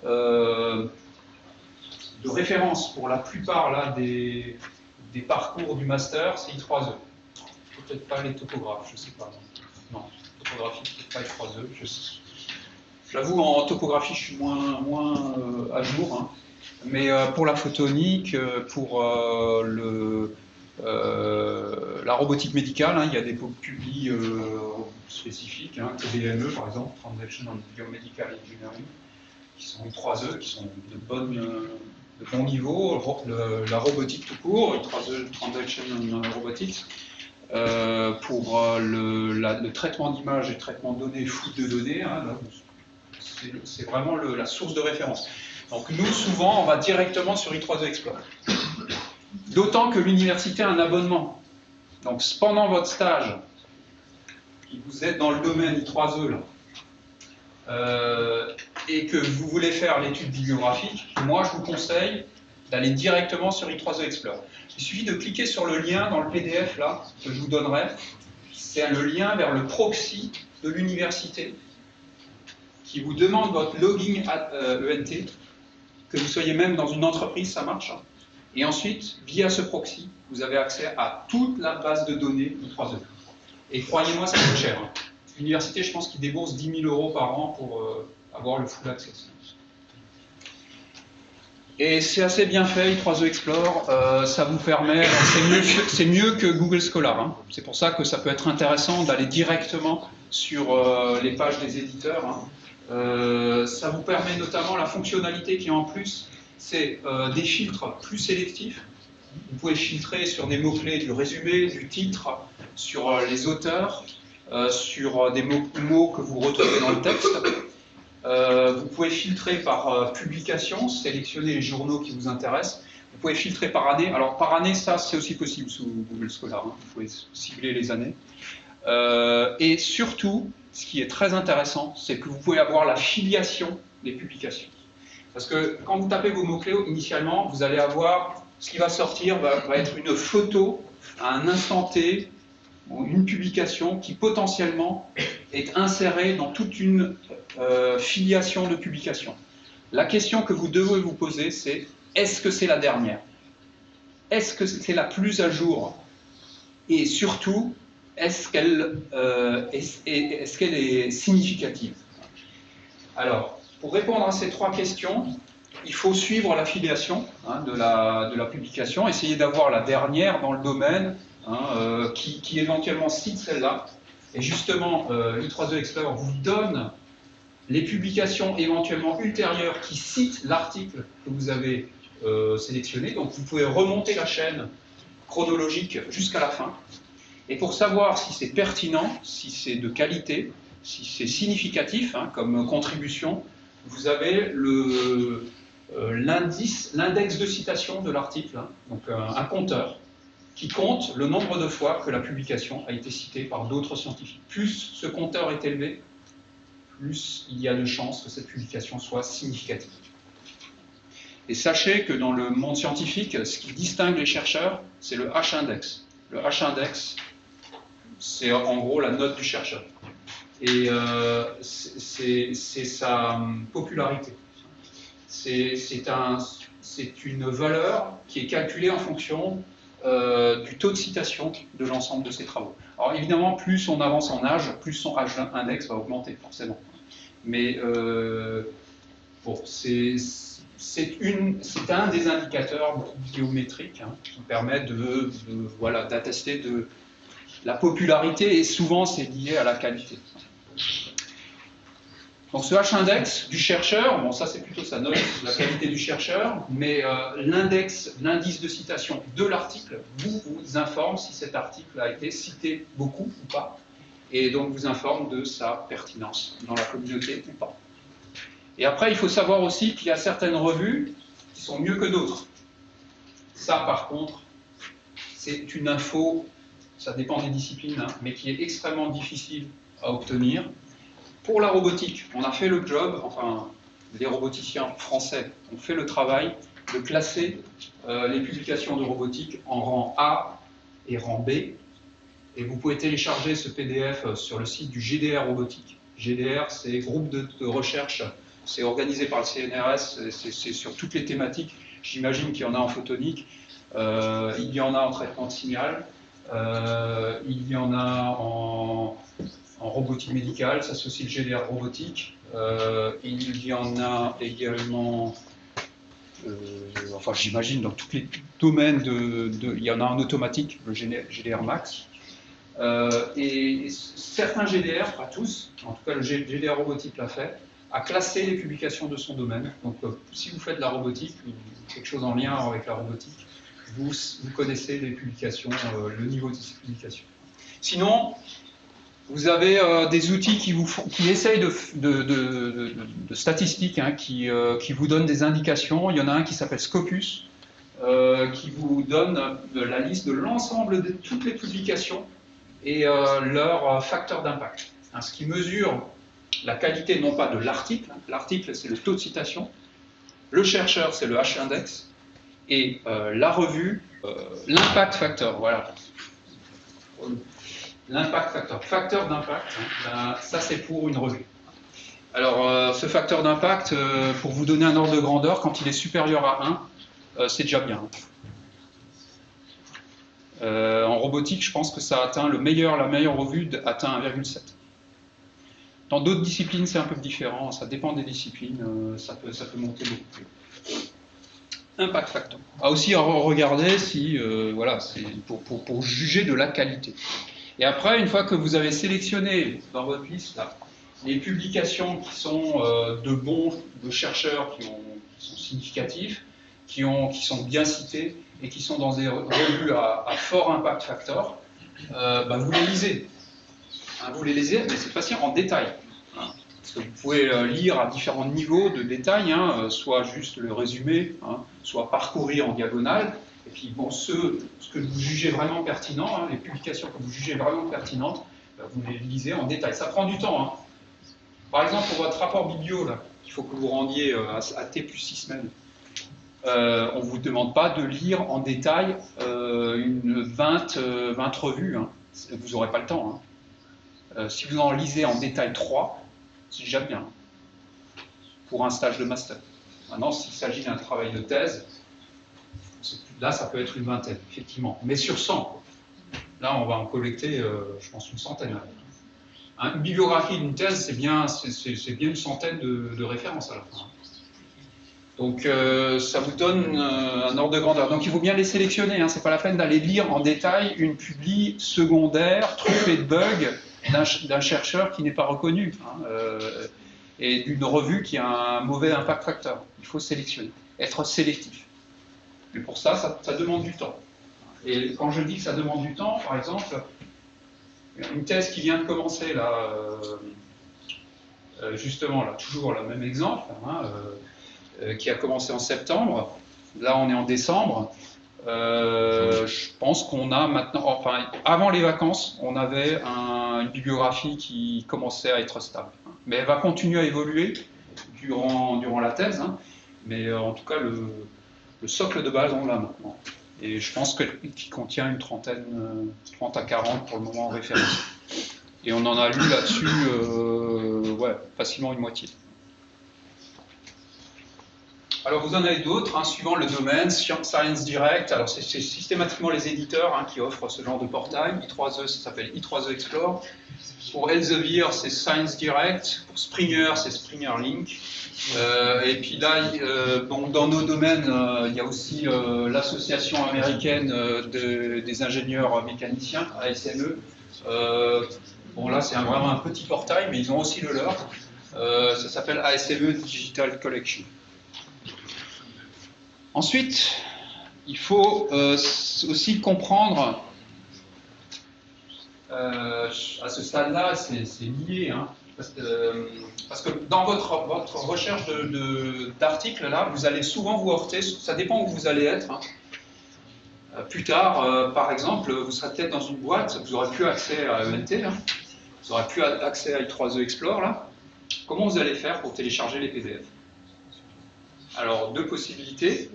B: de référence pour la plupart là, des parcours du master, c'est I3E. Peut-être pas les topographes, je ne sais pas. Non, topographie, peut-être pas I3E. J'avoue, en topographie, je suis moins à jour. Hein. Mais pour la photonique, pour la robotique médicale, hein, il y a des publis spécifiques, hein, TBME par exemple, Transaction on Biomedical Engineering, qui sont I3E, qui sont de bon niveau, la robotique tout court, I3E Transaction on Robotics, pour le traitement d'images et le traitement de données, foot de données, hein, c'est vraiment la source de référence. Donc nous, souvent, on va directement sur I3E Explorer. D'autant que l'université a un abonnement. Donc pendant votre stage, si vous êtes dans le domaine I3E, là, et que vous voulez faire l'étude bibliographique, moi je vous conseille d'aller directement sur I3E Explorer. Il suffit de cliquer sur le lien dans le PDF là, que je vous donnerai. C'est le lien vers le proxy de l'université qui vous demande votre login ENT, que vous soyez même dans une entreprise, ça marche. Et ensuite, via ce proxy, vous avez accès à toute la base de données I3E. Et croyez-moi, ça coûte cher. L'université, je pense qu'ils déboursent 10 000 € par an pour avoir le full access. Et c'est assez bien fait, I3E Explore, ça vous permet, c'est mieux que Google Scholar. Hein. C'est pour ça que ça peut être intéressant d'aller directement sur les pages des éditeurs. Hein. Ça vous permet notamment la fonctionnalité qui est en plus, c'est des filtres plus sélectifs. Vous pouvez filtrer sur des mots-clés du résumé, du titre, sur les auteurs, sur des mots que vous retrouvez dans le texte. Vous pouvez filtrer par publication, sélectionner les journaux qui vous intéressent. Vous pouvez filtrer par année. Alors par année, ça c'est aussi possible sous Google Scholar. Hein. Vous pouvez cibler les années. Et surtout, ce qui est très intéressant, c'est que vous pouvez avoir la filiation des publications. Parce que quand vous tapez vos mots-clés, initialement, vous allez avoir, ce qui va sortir va être une photo à un instant T, ou une publication qui potentiellement est insérée dans toute une filiation de publication. La question que vous devez vous poser, c'est est-ce que c'est la dernière? Est-ce que c'est la plus à jour? Et surtout, est-ce qu'elle est significative? Alors, pour répondre à ces trois questions, il faut suivre l'affiliation hein, de la publication, essayer d'avoir la dernière dans le domaine hein, qui éventuellement cite celle-là. Et justement, I3E Explorer vous donne les publications éventuellement ultérieures qui citent l'article que vous avez sélectionné. Donc vous pouvez remonter la chaîne chronologique jusqu'à la fin. Et pour savoir si c'est pertinent, si c'est de qualité, si c'est significatif comme contribution, vous avez l'index de citation de l'article, donc un compteur qui compte le nombre de fois que la publication a été citée par d'autres scientifiques. Plus ce compteur est élevé, plus il y a de chances que cette publication soit significative. Et sachez que dans le monde scientifique, ce qui distingue les chercheurs, c'est le H-index. Le H-index, c'est en gros la note du chercheur. Et c'est sa popularité. C'est une valeur qui est calculée en fonction du taux de citation de l'ensemble de ses travaux. Alors évidemment, plus on avance en âge, plus son H-index va augmenter, forcément. Mais bon, c'est un des indicateurs biométriques qui permet d'attester de la popularité, et souvent c'est lié à la qualité. Donc ce H-index du chercheur, bon ça c'est plutôt sa note, la qualité du chercheur, mais l'indice de citation de l'article vous informe si cet article a été cité beaucoup ou pas, et donc vous informe de sa pertinence dans la communauté ou pas. Et après il faut savoir aussi qu'il y a certaines revues qui sont mieux que d'autres. Ça par contre, c'est une info, ça dépend des disciplines, mais qui est extrêmement difficile à obtenir. Pour la robotique, on a fait le job, enfin les roboticiens français ont fait le travail de classer les publications de robotique en rang A et rang B. Et vous pouvez télécharger ce PDF sur le site du GDR Robotique. GDR, c'est groupe de recherche, c'est organisé par le CNRS, c'est sur toutes les thématiques. J'imagine qu'il y en a en photonique, il y en a en traitement de signal, il y en a en robotique médicale, ça c'est aussi le GDR robotique. Il y en a également, enfin j'imagine dans tous les domaines, il y en a en automatique, le GDR Max. Et certains GDR, pas tous, en tout cas le GDR robotique l'a fait, a classé les publications de son domaine. Donc si vous faites de la robotique, ou quelque chose en lien avec la robotique, vous connaissez les publications, le niveau de ces publications. Sinon, vous avez des outils qui essayent de statistiques, qui vous donnent des indications. Il y en a un qui s'appelle Scopus, qui vous donne la liste de l'ensemble de toutes les publications et leur facteur d'impact. Ce qui mesure la qualité non pas de l'article, l'article c'est le taux de citation, le chercheur c'est le H-index, et la revue, l'impact factor, voilà. L'impact factor, facteur d'impact, ça c'est pour une revue. Alors ce facteur d'impact, pour vous donner un ordre de grandeur, quand il est supérieur à 1, c'est déjà bien. En robotique, je pense que ça atteint la meilleure revue atteint 1,7. Dans d'autres disciplines, c'est un peu différent, ça dépend des disciplines, ça peut monter beaucoup plus. Impact factor. Aussi regarder si, voilà, c'est pour juger de la qualité. Et après, une fois que vous avez sélectionné dans votre liste là, les publications qui sont de chercheurs qui sont significatifs, qui sont bien cités et qui sont dans des revues à fort impact factor, vous les lisez. Vous les lisez, mais cette fois-ci en détail. Parce que vous pouvez lire à différents niveaux de détail, soit juste le résumé, soit parcourir en diagonale. Et puis, bon, ce que vous jugez vraiment pertinent, les publications que vous jugez vraiment pertinentes, vous les lisez en détail. Ça prend du temps. Par exemple, pour votre rapport biblio, là, il faut que vous rendiez à T plus 6 semaines. On ne vous demande pas de lire en détail 20 revues. Vous n'aurez pas le temps. Si vous en lisez en détail 3, c'est déjà bien. Pour un stage de master. Maintenant, s'il s'agit d'un travail de thèse, là, ça peut être une vingtaine, effectivement. Mais sur 100, là, on va en collecter, je pense, une centaine. Une bibliographie d'une thèse, c'est bien une centaine de références à la fin. Donc, ça vous donne un ordre de grandeur. Donc, il faut bien les sélectionner. C'est pas la peine d'aller lire en détail une publi secondaire, truffée de bugs, d'un chercheur qui n'est pas reconnu. et d'une revue qui a un mauvais impact factor. Il faut sélectionner, être sélectif. Mais pour ça, ça demande du temps. Et quand je dis que ça demande du temps, par exemple, une thèse qui vient de commencer, là, justement, là, toujours le même exemple, hein, qui a commencé en septembre, là on est en décembre, je pense qu'on a maintenant, enfin, avant les vacances, on avait une bibliographie qui commençait à être stable. Mais elle va continuer à évoluer durant la thèse, hein, mais en tout cas, le socle de base, on l'a maintenant. Et je pense qu'il contient une trentaine, 30 à 40 pour le moment en référence. Et on en a lu là-dessus, ouais, facilement une moitié. Alors vous en avez d'autres, hein, suivant le domaine, Science Direct, alors c'est systématiquement les éditeurs hein, qui offrent ce genre de portail. I3E, ça s'appelle I3E Explore. Pour Elsevier, c'est Science Direct. Pour Springer, c'est Springer Link. Et puis là, bon, dans nos domaines, il y a aussi l'association américaine des ingénieurs mécaniciens, ASME. Bon là, c'est vraiment un petit portail, mais ils ont aussi le leur. Ça s'appelle ASME Digital Collection. Ensuite, il faut aussi comprendre, à ce stade-là, c'est lié, hein, parce que dans votre recherche d'articles, là, vous allez souvent vous heurter, ça dépend où vous allez être. Hein. Plus tard, par exemple, vous serez peut-être dans une boîte, vous n'aurez plus accès à ENT, là, vous n'aurez plus accès à I3E Explore, là. Comment vous allez faire pour télécharger les PDF? Alors, deux possibilités.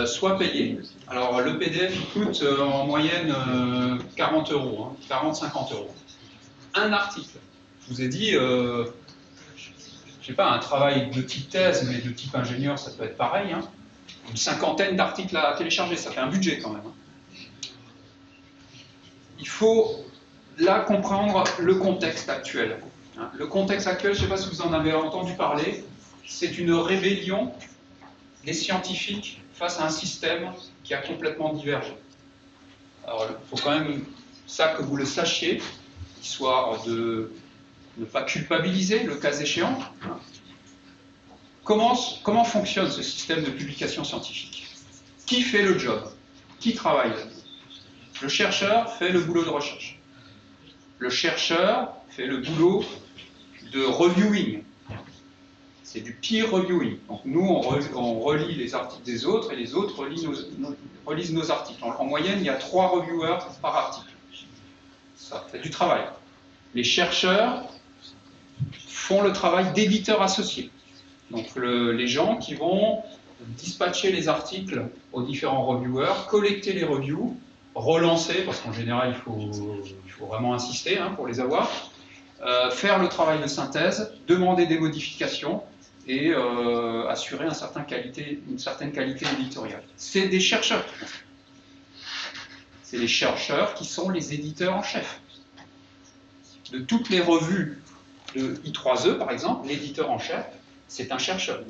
B: Soit payé. Alors le PDF il coûte en moyenne 40 €, hein, 40-50 €. Un article. Je vous ai dit, je sais pas, un travail de type thèse, mais de type ingénieur, ça peut être pareil. Hein. Une cinquantaine d'articles à télécharger, ça fait un budget quand même. Hein. Il faut là comprendre le contexte actuel. Hein. Le contexte actuel, je ne sais pas si vous en avez entendu parler, c'est une rébellion des scientifiques face à un système qui a complètement divergé. Alors, il faut quand même ça que vous le sachiez, histoire de ne pas culpabiliser le cas échéant. Comment fonctionne ce système de publication scientifique? Qui fait le job? Qui travaille? Le chercheur fait le boulot de recherche. Le chercheur fait le boulot de reviewing. C'est du peer reviewing. Donc nous, on relit les articles des autres et les autres relisent nos articles. En moyenne, il y a 3 reviewers par article. Ça fait du travail. Les chercheurs font le travail d'éditeurs associés. Donc les gens qui vont dispatcher les articles aux différents reviewers, collecter les reviews, relancer, parce qu'en général, il faut vraiment insister hein, pour les avoir, faire le travail de synthèse, demander des modifications, et assurer une certaine qualité éditoriale. C'est des chercheurs qui font ça. C'est les chercheurs qui sont les éditeurs en chef. De toutes les revues de I3E, par exemple, l'éditeur en chef, c'est un chercheur.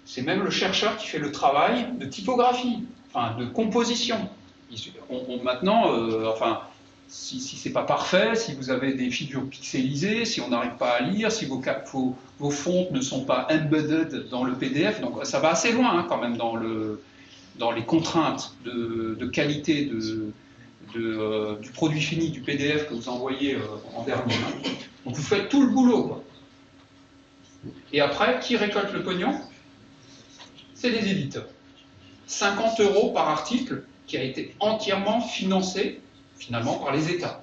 B: C'est même le chercheur qui fait le travail de typographie, enfin de composition. Maintenant, enfin, si ce n'est pas parfait, si vous avez des figures pixelisées, si on n'arrive pas à lire, si vos fontes ne sont pas embedded dans le PDF, donc ça va assez loin hein, quand même dans les contraintes de qualité du produit fini du PDF que vous envoyez en dernier. Hein. Donc vous faites tout le boulot. Quoi. Et après, qui récolte le pognon? C'est les éditeurs. 50 € par article qui a été entièrement financé finalement par les États,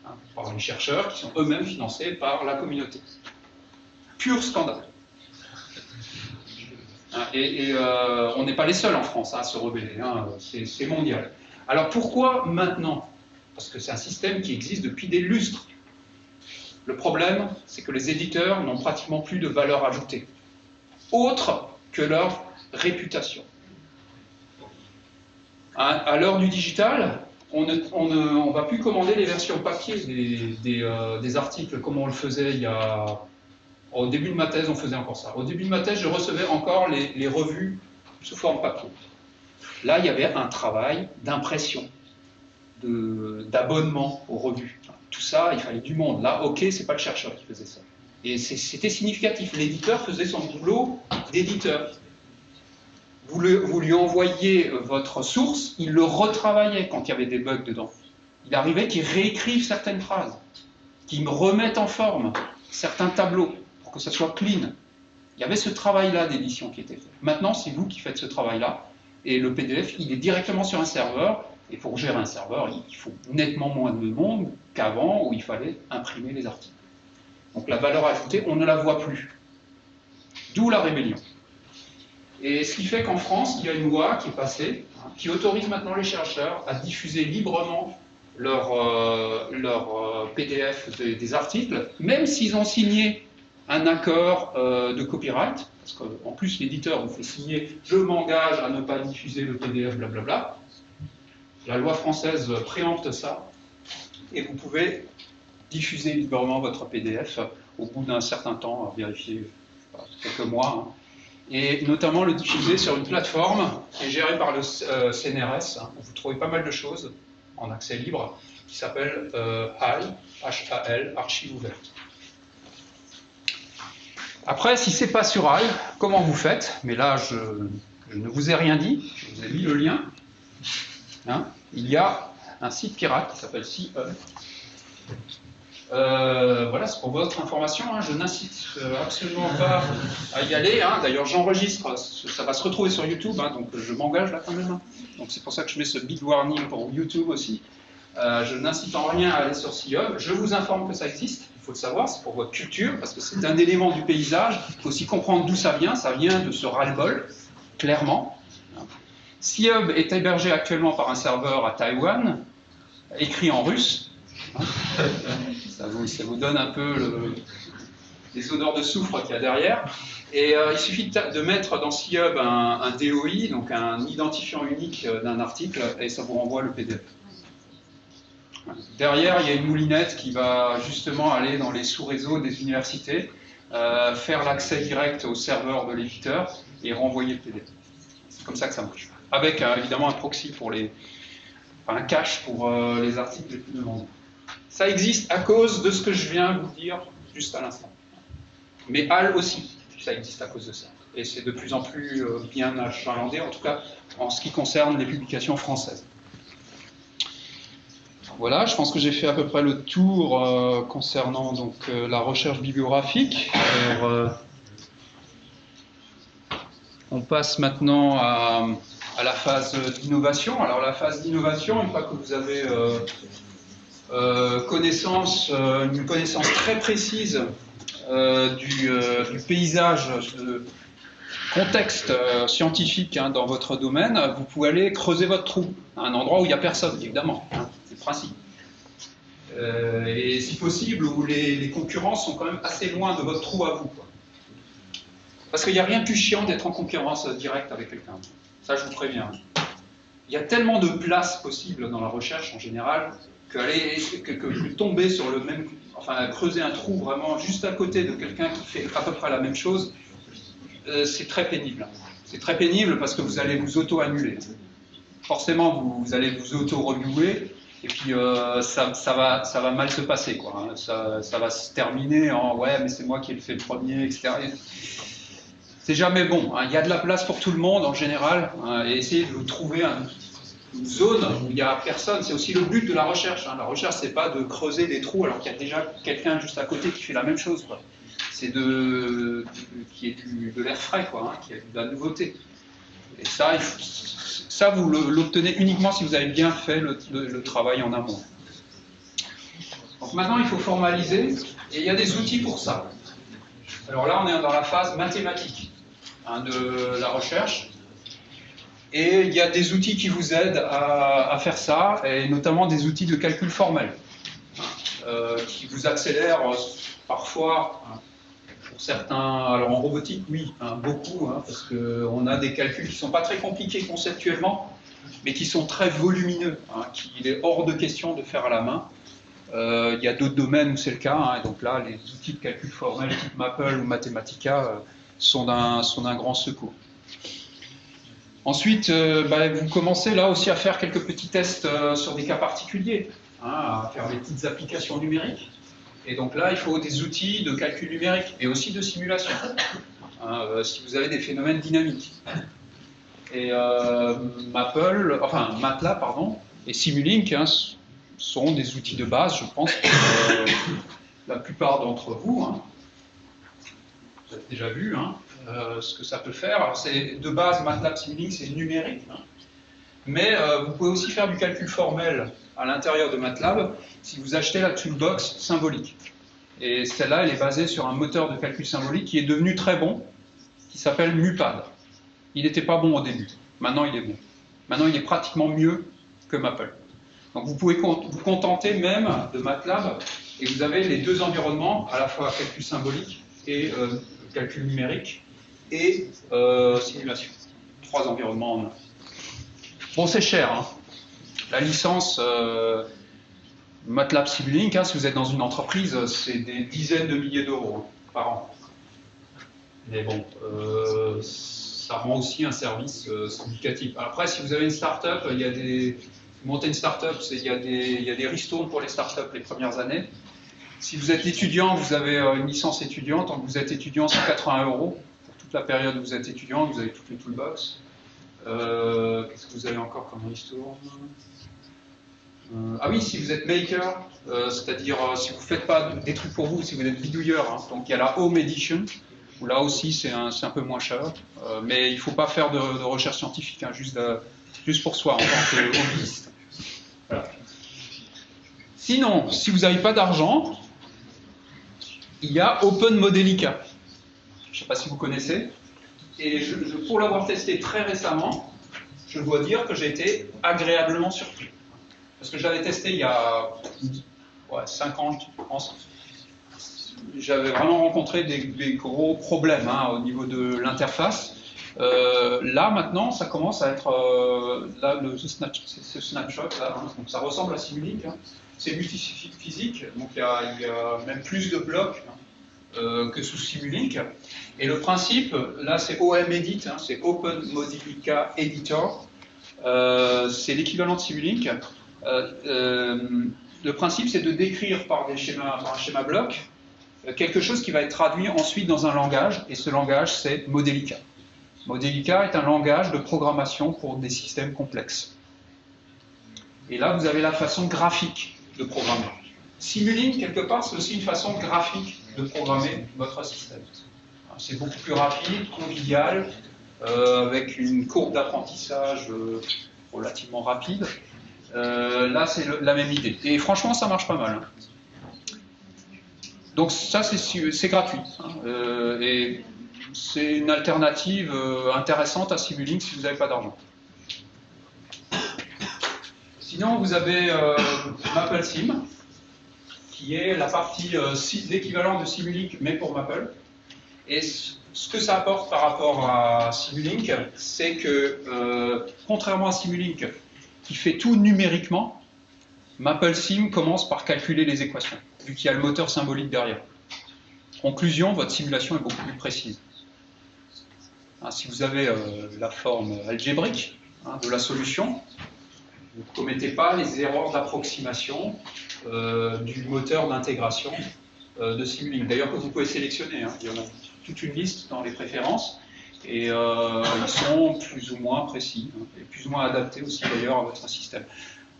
B: hein, par les chercheurs qui sont eux-mêmes financés par la communauté. Pur scandale. Hein, on n'est pas les seuls en France hein, à se rebeller, hein, c'est mondial. Alors pourquoi maintenant? Parce que c'est un système qui existe depuis des lustres. Le problème, c'est que les éditeurs n'ont pratiquement plus de valeur ajoutée, autre que leur réputation. À l'heure du digital, on ne va plus commander les versions papier des articles comme on le faisait au début de ma thèse, on faisait encore ça. Au début de ma thèse, je recevais encore les revues sous forme papier. Là, il y avait un travail d'impression, d'abonnement aux revues. tout ça, il fallait du monde. Là, ok, c'est pas le chercheur qui faisait ça. Et c'était significatif. L'éditeur faisait son boulot d'éditeur. Vous lui envoyiez votre source, il le retravaillait quand il y avait des bugs dedans. Il arrivait qu'il réécrive certaines phrases, qu'il me remette en forme certains tableaux pour que ça soit clean. Il y avait ce travail-là d'édition qui était fait. Maintenant, c'est vous qui faites ce travail-là, et le PDF, il est directement sur un serveur, et pour gérer un serveur, il faut nettement moins de monde qu'avant, où il fallait imprimer les articles. Donc la valeur ajoutée, on ne la voit plus. D'où la rébellion. Et ce qui fait qu'en France, il y a une loi qui est passée, qui autorise maintenant les chercheurs à diffuser librement leur PDF des articles, même s'ils ont signé un accord de copyright, parce qu'en plus l'éditeur vous fait signer « je m'engage à ne pas diffuser le PDF, blablabla ». La loi française préempte ça, et vous pouvez diffuser librement votre PDF au bout d'un certain temps, vérifier quelques mois, et notamment le diffuser sur une plateforme qui est gérée par le CNRS, où vous trouvez pas mal de choses en accès libre, qui s'appelle HAL, H-A-L, Archives ouvertes. Après, si c'est pas sur HAL, comment vous faites? Mais là, je ne vous ai rien dit, je vous ai mis le lien. Il y a un site pirate qui s'appelle C-Hub. Voilà, c'est pour votre information, je n'incite absolument pas à y aller. D'ailleurs, j'enregistre, ça va se retrouver sur YouTube, donc je m'engage là quand même. Donc c'est pour ça que je mets ce big warning pour YouTube aussi. Je n'incite en rien à aller sur C-Hub. Je vous informe que ça existe, il faut le savoir, c'est pour votre culture, parce que c'est un élément du paysage. Il faut aussi comprendre d'où ça vient de ce ras-le-bol, clairement. C-Hub est hébergé actuellement par un serveur à Taïwan, écrit en russe. Ça vous donne un peu les odeurs de soufre qu'il y a derrière. Et il suffit de mettre dans C-Hub un DOI, donc un identifiant unique d'un article, et ça vous renvoie le PDF. Derrière, il y a une moulinette qui va justement aller dans les sous-réseaux des universités, faire l'accès direct au serveur de l'éditeur et renvoyer le PDF. C'est comme ça que ça marche. Avec évidemment un proxy pour un cache pour les articles les plus demandés. Ça existe à cause de ce que je viens vous dire juste à l'instant. Mais HAL aussi, ça existe à cause de ça. Et c'est de plus en plus bien achalandé, en tout cas en ce qui concerne les publications françaises. Voilà, je pense que j'ai fait à peu près le tour concernant donc, la recherche bibliographique. Alors, on passe maintenant à la phase d'innovation. Alors la phase d'innovation, une fois que vous avez une connaissance très précise du paysage, de contexte scientifique dans votre domaine, vous pouvez aller creuser votre trou, à un endroit où il n'y a personne, évidemment, c'est le principe. Et si possible, où les concurrents sont quand même assez loin de votre trou à vous. Parce qu'il n'y a rien de plus chiant d'être en concurrence directe avec quelqu'un. Ça, je vous préviens. Il y a tellement de places possibles dans la recherche en général que tomber sur le même, enfin creuser un trou vraiment juste à côté de quelqu'un qui fait à peu près la même chose, c'est très pénible. C'est très pénible parce que vous allez vous auto-annuler. Forcément, vous allez vous auto-remuer et puis ça va mal se passer, quoi. Ça va se terminer en ouais, mais c'est moi qui ai fait le premier, etc. C'est jamais bon. Il y a de la place pour tout le monde en général, et essayez de trouver une zone où il n'y a personne. C'est aussi le but de la recherche. La recherche, c'est pas de creuser des trous alors qu'il y a déjà quelqu'un juste à côté qui fait la même chose, quoi. C'est qu'il y ait de l'air frais, quoi, qu'il y ait de la nouveauté. Et ça vous l'obtenez uniquement si vous avez bien fait le travail en amont. Donc maintenant, il faut formaliser, et il y a des outils pour ça. Alors là, on est dans la phase mathématique de la recherche. Et il y a des outils qui vous aident à faire ça, et notamment des outils de calcul formel, qui vous accélèrent parfois, pour certains, alors en robotique, oui, beaucoup, parce qu'on a des calculs qui ne sont pas très compliqués conceptuellement, mais qui sont très volumineux, qu'il est hors de question de faire à la main. Il y a d'autres domaines où c'est le cas, et donc là, les outils de calcul formel type Maple ou Mathematica sont d'un grand secours. Ensuite, vous commencez là aussi à faire quelques petits tests sur des cas particuliers. à faire des petites applications numériques. Et donc là, il faut des outils de calcul numérique et aussi de simulation, si vous avez des phénomènes dynamiques. Et MATLAB, pardon, et Simulink sont des outils de base, je pense, pour la plupart d'entre vous. Vous avez déjà vu ce que ça peut faire. Alors, de base, MATLAB Simulink, c'est numérique. Mais vous pouvez aussi faire du calcul formel à l'intérieur de MATLAB si vous achetez la toolbox symbolique. Et celle-là, elle est basée sur un moteur de calcul symbolique qui est devenu très bon, qui s'appelle MUPAD. Il n'était pas bon au début. Maintenant, il est bon. Maintenant, il est pratiquement mieux que Maple. Donc, vous pouvez vous contenter même de MATLAB et vous avez les deux environnements, à la fois calcul symbolique et calcul numérique et simulation. 3 environnements en un. Bon, c'est cher. La licence MATLAB Simulink, si vous êtes dans une entreprise, c'est des dizaines de milliers d'euros par an. Mais bon, ça rend aussi un service significatif. Après, si vous avez une start-up, vous montez une start-up, il y a des ristournes pour les start-up les premières années. Si vous êtes étudiant, vous avez une licence étudiante, tant que vous êtes étudiant, c'est 80 € pour toute la période où vous êtes étudiant, vous avez toutes les toolbox. Qu'est-ce que vous avez encore comme ristourne? Ah oui, si vous êtes maker, c'est-à-dire si vous ne faites pas des trucs pour vous, si vous êtes bidouilleur, donc il y a la Home Edition, où là aussi c'est un peu moins cher, mais il ne faut pas faire de recherche scientifique, juste pour soi, en tant que hobbyiste. Voilà. Sinon, si vous n'avez pas d'argent, il y a OpenModelica. Je ne sais pas si vous connaissez. Et pour l'avoir testé très récemment, je dois dire que j'ai été agréablement surpris. Parce que je l'avais testé il y a 5 ans, je pense. J'avais vraiment rencontré des gros problèmes au niveau de l'interface. Là, maintenant, ça commence à être... ce snapshot, là, donc ça ressemble à Simulink. C'est multiphysique, donc il y a même plus de blocs que sous Simulink. Et le principe, là, c'est OMEdit, c'est OpenModelica Editor. C'est l'équivalent de Simulink. Le principe, c'est de décrire par un schéma bloc quelque chose qui va être traduit ensuite dans un langage, et ce langage, c'est Modelica. Modelica est un langage de programmation pour des systèmes complexes. Et là, vous avez la façon graphique de programmer. Simulink, quelque part, c'est aussi une façon graphique de programmer votre système. C'est beaucoup plus rapide, convivial, avec une courbe d'apprentissage relativement rapide. Là, c'est la même idée. Et franchement, ça marche pas mal. Donc ça, c'est gratuit. Et c'est une alternative intéressante à Simulink si vous n'avez pas d'argent. Sinon, vous avez MapleSim, qui est la partie, l'équivalent de Simulink, mais pour Maple. Et ce que ça apporte par rapport à Simulink, c'est que, contrairement à Simulink, qui fait tout numériquement, MapleSim commence par calculer les équations, vu qu'il y a le moteur symbolique derrière. Conclusion, votre simulation est beaucoup plus précise. Si vous avez la forme algébrique de la solution, vous ne commettez pas les erreurs d'approximation du moteur d'intégration de Simulink. D'ailleurs, que vous pouvez sélectionner, il y en a toute une liste dans les préférences, et ils sont plus ou moins précis, et plus ou moins adaptés aussi d'ailleurs à votre système.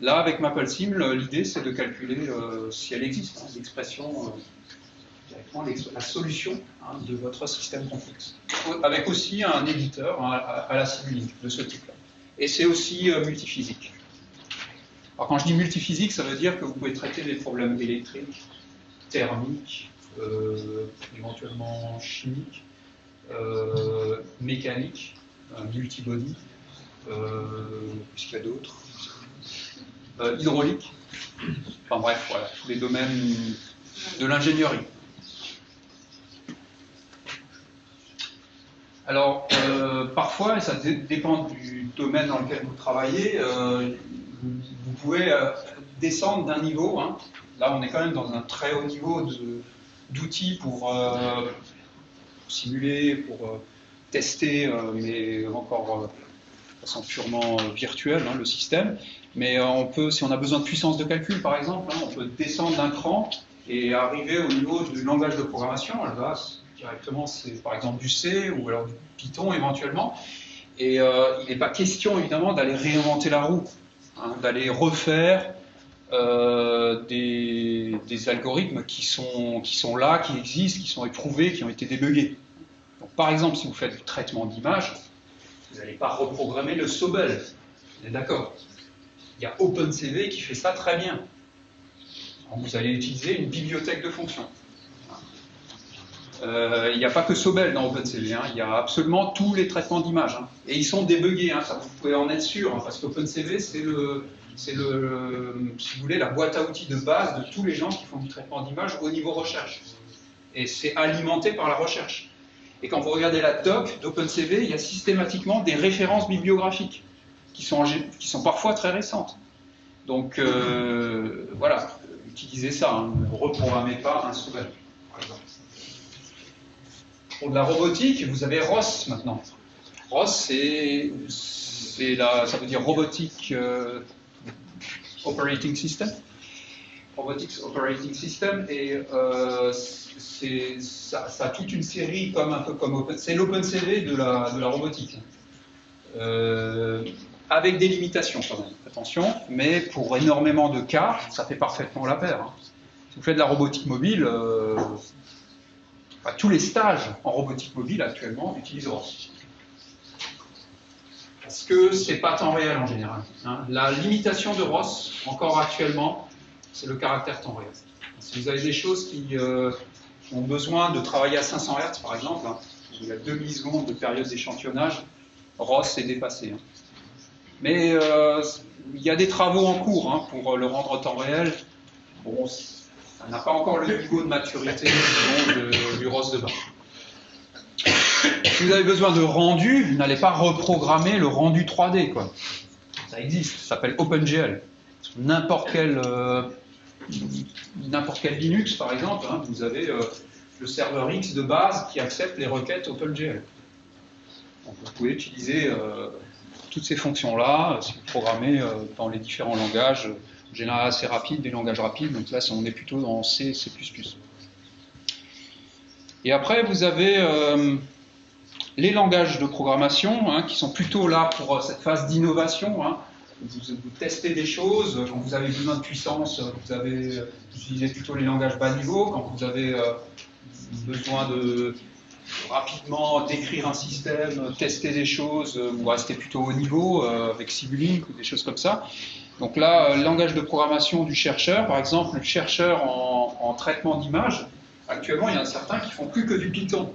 B: Là, avec MapleSim, l'idée c'est de calculer, si elle existe, l'expression, directement la solution de votre système complexe. Avec aussi un éditeur à la Simulink de ce type-là. Et c'est aussi multiphysique. Alors quand je dis multiphysique, ça veut dire que vous pouvez traiter des problèmes électriques, thermiques, éventuellement chimiques, mécaniques, multibody, qu'est-ce qu'il y a d'autre, hydraulique, enfin bref, voilà, tous les domaines de l'ingénierie. Alors, parfois, et ça dépend du domaine dans lequel vous travaillez, vous pouvez descendre d'un niveau. Là, on est quand même dans un très haut niveau d'outils pour simuler, pour tester, mais encore façon purement virtuelle, hein, le système. Mais on peut, si on a besoin de puissance de calcul, par exemple, hein, on peut descendre d'un cran et arriver au niveau du langage de programmation. Là, directement, c'est par exemple du C ou alors du Python éventuellement. Et il n'est pas question, évidemment, d'aller réinventer la roue, hein, d'aller refaire des algorithmes qui sont là, qui existent, qui sont éprouvés, qui ont été débuggés. Donc, par exemple, si vous faites du traitement d'image, vous n'allez pas reprogrammer le Sobel. Vous êtes d'accord? Il y a OpenCV qui fait ça très bien. Donc, vous allez utiliser une bibliothèque de fonctions. Il n'y a pas que Sobel dans OpenCV, hein. Il y a absolument tous les traitements d'image. Hein. Et ils sont débuggés, hein, ça vous pouvez en être sûr, hein, parce qu'OpenCV, c'est si vous voulez, la boîte à outils de base de tous les gens qui font du traitement d'image au niveau recherche. Et c'est alimenté par la recherche. Et quand vous regardez la doc d'OpenCV, il y a systématiquement des références bibliographiques qui sont parfois très récentes. Donc voilà, utilisez ça, hein, ne reprogrammez pas un Sobel, par exemple. Pour de la robotique, vous avez ROS maintenant. ROS, ça veut dire Robotic Operating System. Robotics Operating System, et ça a toute une série un peu comme c'est l'OpenCV de la robotique. Avec des limitations quand même, attention, mais pour énormément de cas, ça fait parfaitement l'affaire. Hein. Si vous faites de la robotique mobile, tous les stages en robotique mobile actuellement utilisent ROS. Parce que c'est pas temps réel en général. Hein. La limitation de ROS, encore actuellement, c'est le caractère temps réel. Si vous avez des choses qui ont besoin de travailler à 500 Hz, par exemple, hein, il y a 2 millisecondes de période d'échantillonnage, ROS est dépassé. Hein. Mais il y a des travaux en cours hein, pour le rendre temps réel. Bon, ça n'a pas encore le niveau de maturité du ROS de bas. Si vous avez besoin de rendu, n'allez pas reprogrammer le rendu 3D, quoi. Ça existe, ça s'appelle OpenGL. N'importe quel Linux, par exemple, hein, vous avez le serveur X de base qui accepte les requêtes OpenGL. Donc, vous pouvez utiliser toutes ces fonctions-là si vous programmez dans les différents langages, en général assez rapides, des langages rapides. Donc là, on est plutôt dans C, C++. Et après, vous avez les langages de programmation hein, qui sont plutôt là pour cette phase d'innovation. Hein. Vous testez des choses, quand vous avez besoin de puissance, vous utilisez plutôt les langages bas niveau. Quand vous avez besoin de rapidement décrire un système, tester des choses, vous restez plutôt haut niveau avec Simulink ou des choses comme ça. Donc là, le langage de programmation du chercheur, par exemple, le chercheur en traitement d'image, actuellement, il y en a certains qui font plus que du Python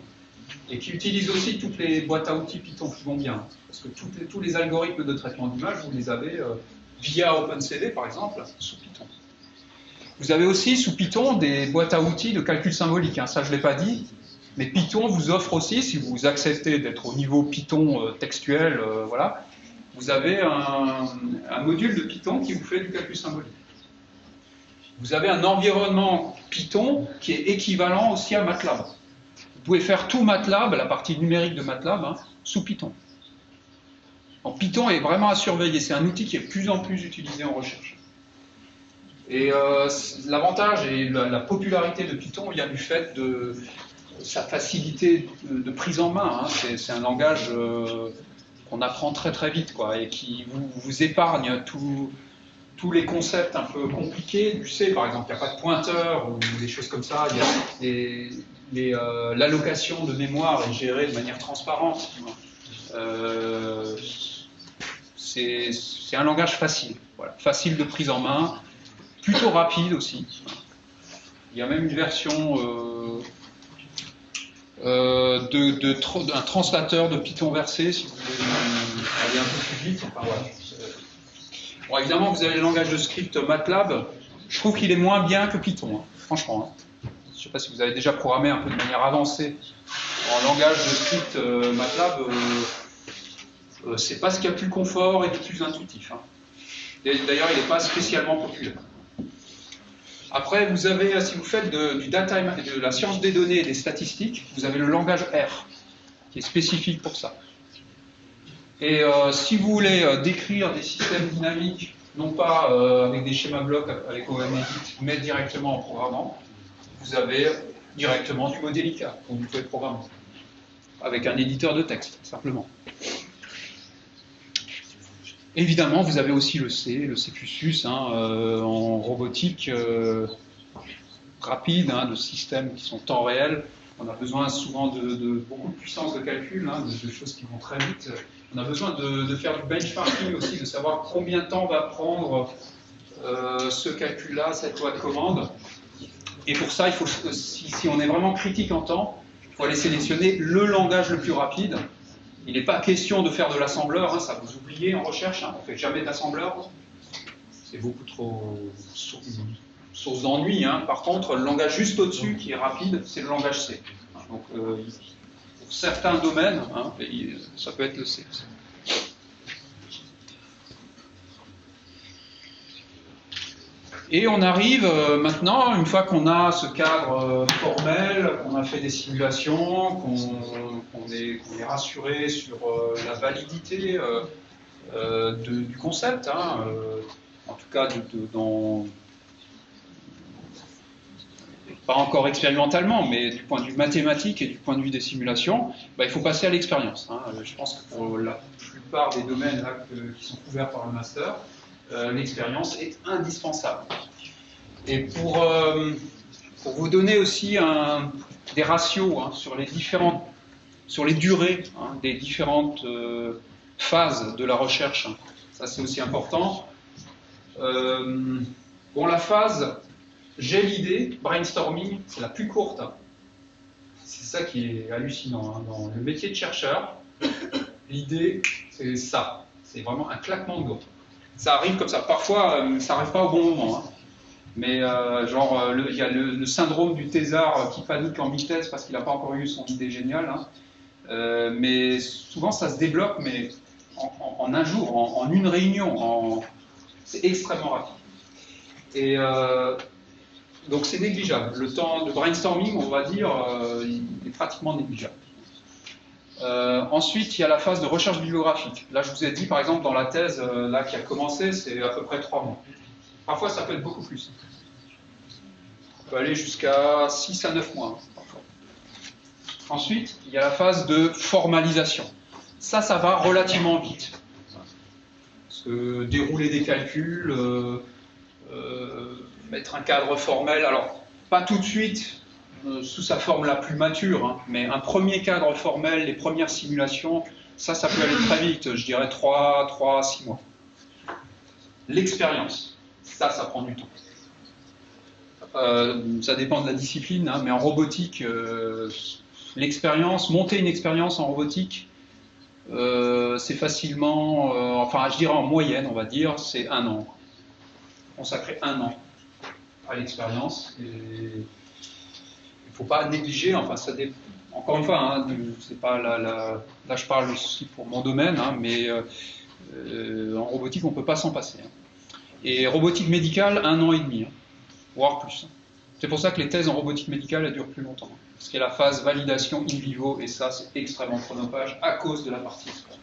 B: et qui utilisent aussi toutes les boîtes à outils Python qui vont bien. Parce que tous les algorithmes de traitement d'image, vous les avez via OpenCV, par exemple, sous Python. Vous avez aussi sous Python des boîtes à outils de calcul symbolique. Hein. Ça, je ne l'ai pas dit. Mais Python vous offre aussi, si vous acceptez d'être au niveau Python textuel, voilà, vous avez un module de Python qui vous fait du calcul symbolique. Vous avez un environnement Python qui est équivalent aussi à MATLAB. Vous pouvez faire tout MATLAB, la partie numérique de MATLAB, hein, sous Python. Donc Python est vraiment à surveiller. C'est un outil qui est de plus en plus utilisé en recherche. Et l'avantage et la popularité de Python vient du fait de sa facilité de prise en main. Hein. C'est un langage qu'on apprend très très vite, quoi, et qui vous épargne tous les concepts un peu compliqués du C, par exemple. Il n'y a pas de pointeur ou des choses comme ça. L'allocation de mémoire est gérée de manière transparente. C'est un langage facile, voilà, facile de prise en main, plutôt rapide aussi. Il y a même une version d'un translateur de Python versé, si vous voulez aller un peu plus vite. Enfin, voilà. Bon, évidemment, vous avez le langage de script MATLAB. Je trouve qu'il est moins bien que Python, hein, franchement. Hein. Je ne sais pas si vous avez déjà programmé un peu de manière avancée en langage de script MATLAB. C'est pas ce qu'il y a de plus confort et de plus intuitif. Hein. D'ailleurs, il n'est pas spécialement populaire. Après, vous avez, si vous faites de la science des données et des statistiques, vous avez le langage R, qui est spécifique pour ça. Et si vous voulez décrire des systèmes dynamiques, non pas avec des schémas blocs avec OMEdit, mais directement en programmant, vous avez directement du Modelica, que vous pouvez programmer, avec un éditeur de texte, simplement. Évidemment, vous avez aussi le C++, en robotique rapide, de systèmes qui sont temps réel. On a besoin souvent de beaucoup de puissance de calcul, de choses qui vont très vite. On a besoin de faire du benchmarking aussi, de savoir combien de temps va prendre ce calcul-là, cette loi de commande. Et pour ça, il faut, si on est vraiment critique en temps, il faut aller sélectionner le langage le plus rapide. Il n'est pas question de faire de l'assembleur, ça vous oubliez en recherche, on ne fait jamais d'assembleur. C'est beaucoup trop source d'ennui. Par contre, le langage juste au-dessus, qui est rapide, c'est le langage C. Donc, pour certains domaines, ça peut être le C. Et on arrive maintenant, une fois qu'on a ce cadre formel, qu'on a fait des simulations, qu'on est rassuré sur la validité du concept, en tout cas pas encore expérimentalement, mais du point de vue mathématique et du point de vue des simulations, il faut passer à l'expérience. Je pense que pour la plupart des domaines là, qui sont couverts par le master, l'expérience est indispensable. Et pour vous donner aussi des ratios sur les durées des différentes phases de la recherche, ça c'est aussi important. La phase j'ai l'idée, brainstorming, c'est la plus courte. C'est ça qui est hallucinant. Dans le métier de chercheur, l'idée, c'est ça. C'est vraiment un claquement de doigts. Ça arrive comme ça. Parfois, ça n'arrive pas au bon moment. Mais il y a le syndrome du thésard qui panique en vitesse parce qu'il n'a pas encore eu son idée géniale. Mais souvent, ça se débloque, mais en un jour, en une réunion. C'est extrêmement rapide. Et donc c'est négligeable. Le temps de brainstorming, on va dire, il est pratiquement négligeable. Ensuite, il y a la phase de recherche bibliographique. Là, je vous ai dit, par exemple, dans la thèse qui a commencé, c'est à peu près 3 mois. Parfois, ça peut être beaucoup plus. Ça peut aller jusqu'à 6 à 9 mois, parfois. Ensuite, il y a la phase de formalisation. Ça va relativement vite. Parce que dérouler des calculs, mettre un cadre formel, alors pas tout de suite sous sa forme la plus mature, mais un premier cadre formel, les premières simulations, ça peut aller très vite, je dirais 3 à 6 mois. L'expérience, ça prend du temps. Ça dépend de la discipline, mais en robotique, monter une expérience en robotique, c'est facilement, je dirais en moyenne, on va dire, c'est 1 an. Consacrer 1 an à l'expérience. Il ne faut pas négliger, encore une fois, c'est pas là je parle aussi pour mon domaine, mais en robotique on ne peut pas s'en passer. Et robotique médicale, 1 an et demi, voire plus. C'est pour ça que les thèses en robotique médicale elles durent plus longtemps. Parce qu'il y a la phase validation in vivo, et ça c'est extrêmement chronophage à cause de la partie expérience.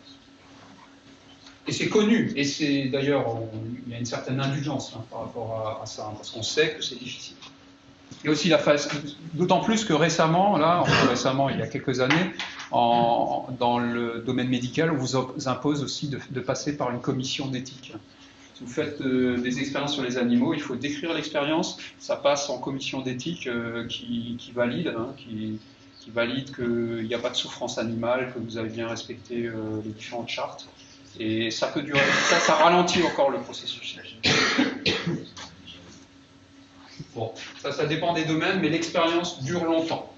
B: Et c'est connu, et c'est d'ailleurs, il y a une certaine indulgence par rapport à ça, parce qu'on sait que c'est difficile. Il y a aussi la phase, d'autant plus que récemment, il y a quelques années, dans le domaine médical, on vous impose aussi de passer par une commission d'éthique. Si vous faites des expériences sur les animaux, il faut décrire l'expérience, ça passe en commission d'éthique qui valide, qui valide qu'il n'y a pas de souffrance animale, que vous avez bien respecté les différentes chartes. Et ça peut durer, ça ralentit encore le processus. Bon, ça dépend des domaines, mais l'expérience dure longtemps.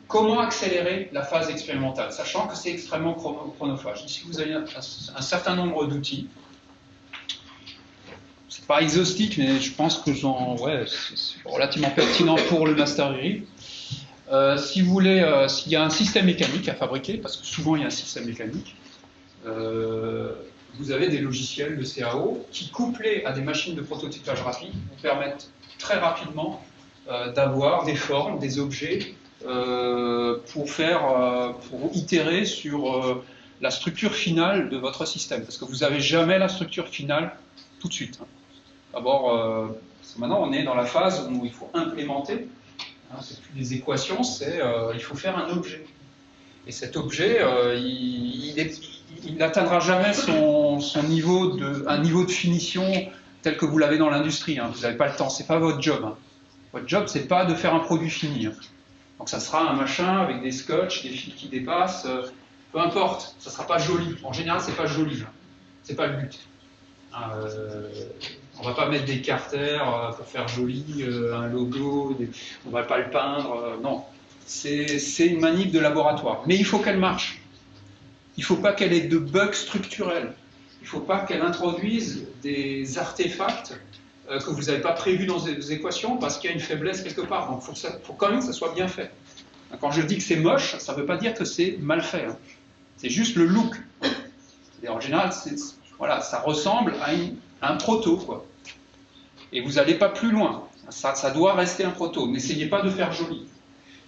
B: Comment accélérer la phase expérimentale, sachant que c'est extrêmement chronophage. Ici, vous avez un certain nombre d'outils. C'est pas exhaustif, mais je pense que c'est relativement pertinent pour le Master Review. Si vous voulez, s'il y a un système mécanique à fabriquer, parce que souvent il y a un système mécanique, vous avez des logiciels de CAO qui, couplés à des machines de prototypage rapide, vous permettent très rapidement d'avoir des formes, des objets pour itérer sur la structure finale de votre système, parce que vous n'avez jamais la structure finale tout de suite. D'abord, maintenant on est dans la phase où il faut implémenter, c'est plus des équations, il faut faire un objet. Et cet objet, il n'atteindra jamais un niveau de finition tel que vous l'avez dans l'industrie. Vous n'avez pas le temps, c'est pas votre job. Votre job, c'est pas de faire un produit fini. Donc ça sera un machin avec des scotch, des fils qui dépassent, peu importe, ça sera pas joli. En général, c'est pas joli, c'est pas le but. On va pas mettre des carters pour faire joli, un logo, on va pas le peindre, non. C'est une manip de laboratoire, mais il faut qu'elle marche. Il faut pas qu'elle ait de bugs structurels. Il faut pas qu'elle introduise des artefacts que vous n'avez pas prévus dans les équations parce qu'il y a une faiblesse quelque part. Donc il faut quand même que ça soit bien fait. Quand je dis que c'est moche, ça ne veut pas dire que c'est mal fait. C'est juste le look. Et en général, voilà, ça ressemble à un proto, quoi. Et vous n'allez pas plus loin. Ça doit rester un proto. N'essayez pas de faire joli.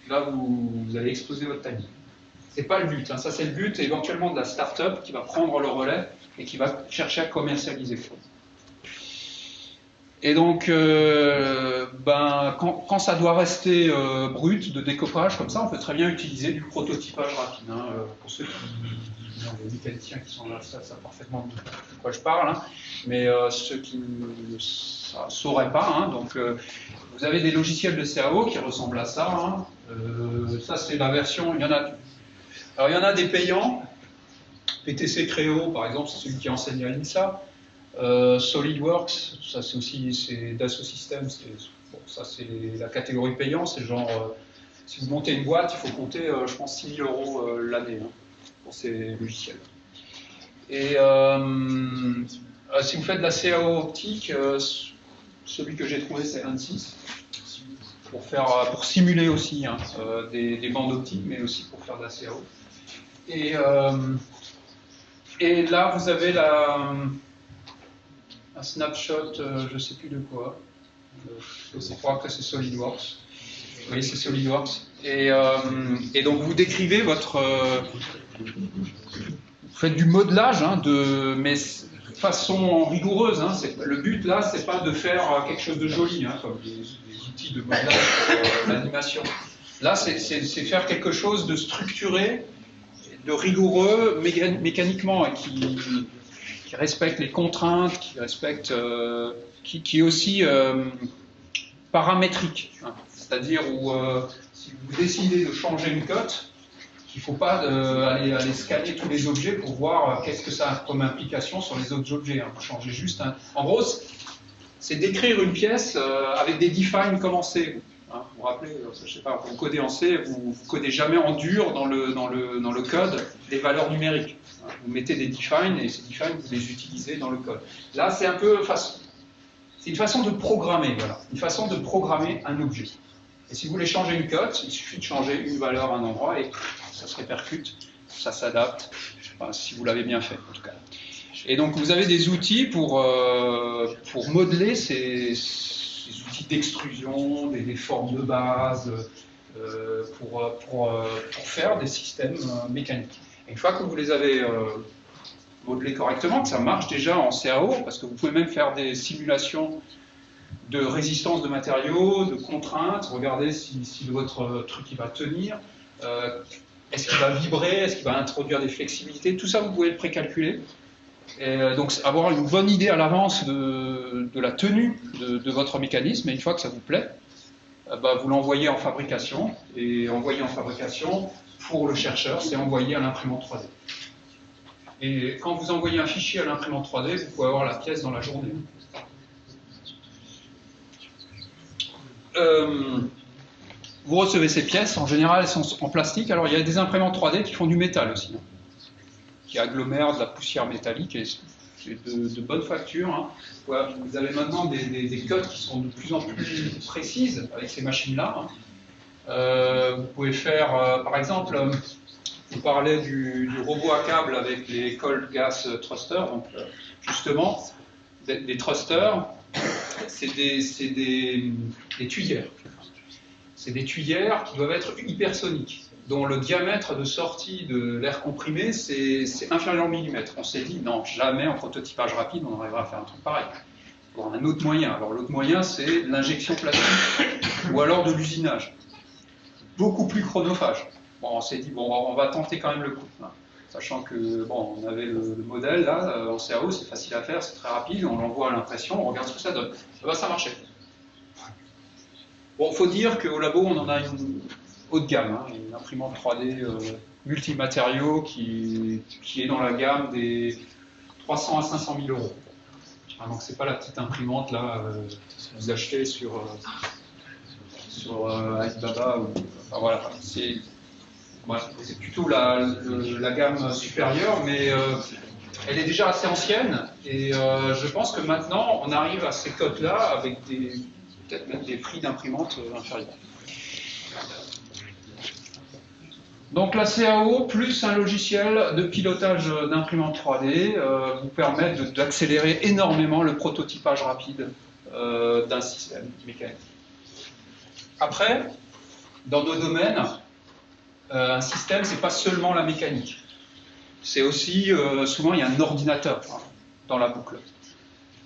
B: Là, vous allez exploser votre timing. Ce n'est pas le but. Ça, c'est le but éventuellement de la start-up qui va prendre le relais et qui va chercher à commercialiser. Et donc, quand ça doit rester brut de décoffrage comme ça, on peut très bien utiliser du prototypage rapide. Pour ceux les mécaniciens qui sont là, ça parfaitement de quoi je parle. Mais ceux qui ne sauraient pas, donc vous avez des logiciels de CAO qui ressemblent à ça. Ça, c'est la version. Il y en a des payants. PTC Creo, par exemple, c'est celui qui enseigne à l'INSA. SolidWorks, ça c'est Dassault Systèmes, ça c'est la catégorie payant, c'est genre, si vous montez une boîte, il faut compter, je pense, 6 000 € l'année pour ces logiciels. Et si vous faites de la CAO optique, celui que j'ai trouvé c'est ANSYS, pour simuler aussi des bandes optiques, mais aussi pour faire de la CAO. Et là, vous avez un snapshot, je ne sais plus de quoi. Je crois que c'est SolidWorks. Oui, c'est SolidWorks. Et donc vous décrivez vous faites du modelage, mais de façon rigoureuse. Le but là, c'est pas de faire quelque chose de joli, comme les outils de modelage pour l'animation. Là, c'est faire quelque chose de structuré, de rigoureux mécaniquement, qui respecte les contraintes, qui est aussi paramétrique. C'est-à-dire où si vous décidez de changer une cote, il ne faut pas aller scanner tous les objets pour voir qu'est-ce que ça a comme implication sur les autres objets. Vous changez juste. En gros, c'est d'écrire une pièce avec des defines comme en C. Vous vous rappelez, je sais pas, vous codez en C, vous codez jamais en dur dans le code des valeurs numériques. Vous mettez des defines et ces defines vous les utilisez dans le code. Là, c'est une façon de programmer, voilà, une façon de programmer un objet. Et si vous voulez changer une cote, il suffit de changer une valeur à un endroit et ça se répercute, ça s'adapte, si vous l'avez bien fait en tout cas. Et donc vous avez des outils pour modeler ces outils d'extrusion, des formes de base, pour faire des systèmes mécaniques. Et une fois que vous les avez modelés correctement, que ça marche déjà en CAO, parce que vous pouvez même faire des simulations de résistance de matériaux, de contraintes, regardez si votre truc il va tenir, est-ce qu'il va vibrer, est-ce qu'il va introduire des flexibilités, tout ça vous pouvez le précalculer. Et donc avoir une bonne idée à l'avance de la tenue de votre mécanisme, et une fois que ça vous plaît, vous l'envoyez en fabrication, et envoyer en fabrication, pour le chercheur, c'est envoyer à l'imprimante 3D. Et quand vous envoyez un fichier à l'imprimante 3D, vous pouvez avoir la pièce dans la journée. Vous recevez ces pièces, en général elles sont en plastique, alors il y a des imprimantes 3D qui font du métal aussi, qui agglomèrent de la poussière métallique, et c'est de bonne facture. Voilà, vous avez maintenant des codes qui sont de plus en plus précises avec ces machines-là. Vous pouvez faire, par exemple, vous parlez du robot à câble avec les cold gas thrusters, donc justement, des thrusters, c'est des tuyères. C'est des tuyères qui doivent être hypersoniques. dont le diamètre de sortie de l'air comprimé, c'est inférieur au millimètre. On s'est dit, non, jamais en prototypage rapide, on arrivera à faire un truc pareil. Il y aura un autre moyen. Alors l'autre moyen, c'est l'injection plastique, ou alors de l'usinage. Beaucoup plus chronophage. Bon, on s'est dit, bon, on va tenter quand même le coup. Hein. Sachant que, bon, on avait le modèle, là, en CAO, c'est facile à faire, c'est très rapide, on l'envoie à l'impression, on regarde ce que ça donne. Ça marchait. Bon, il faut dire qu'au labo, on en a une haut de gamme, hein, une imprimante 3D multimatériaux qui est dans la gamme des 300 à 500 000 euros. Ah, donc c'est pas la petite imprimante là que vous achetez sur Alibaba. Enfin, voilà, c'est plutôt la gamme supérieure, mais elle est déjà assez ancienne et je pense que maintenant on arrive à ces cotes-là avec peut-être même des prix d'imprimante inférieurs. Donc la CAO plus un logiciel de pilotage d'imprimante 3D vous permettent d'accélérer énormément le prototypage rapide d'un système mécanique. Après, dans nos domaines, un système, c'est pas seulement la mécanique. C'est aussi, souvent, il y a un ordinateur dans la boucle,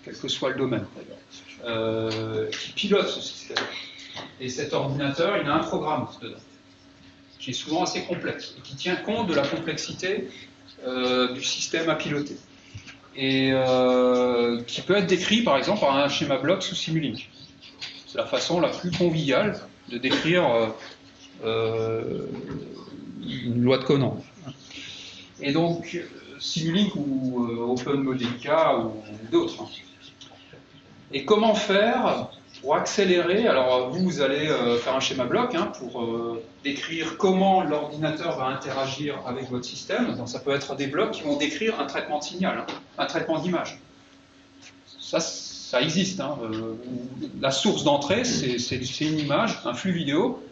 B: quel que soit le domaine d'ailleurs, qui pilote ce système. Et cet ordinateur, il a un programme dedans, qui est souvent assez complexe, et qui tient compte de la complexité du système à piloter. Et qui peut être décrit, par exemple, par un schéma bloc sous Simulink. C'est la façon la plus conviviale de décrire une loi de Conan. Et donc, Simulink ou OpenModelica ou d'autres. Et comment faire pour accélérer? Alors, vous allez faire un schéma bloc pour décrire comment l'ordinateur va interagir avec votre système. Donc, ça peut être des blocs qui vont décrire un traitement de signal, un traitement d'image. Ça existe. La source d'entrée, c'est une image, un flux vidéo,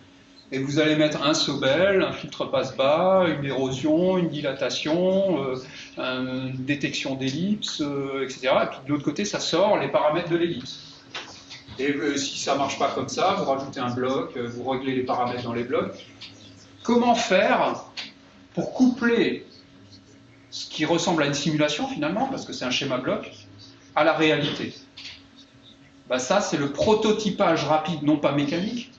B: et vous allez mettre un Sobel, un filtre passe-bas, une érosion, une dilatation, une détection d'ellipse, etc. Et puis de l'autre côté, ça sort les paramètres de l'ellipse. Et si ça ne marche pas comme ça, vous rajoutez un bloc, vous réglez les paramètres dans les blocs. Comment faire pour coupler ce qui ressemble à une simulation finalement, parce que c'est un schéma bloc, à la réalité? Ça, c'est le prototypage rapide, non pas mécanique,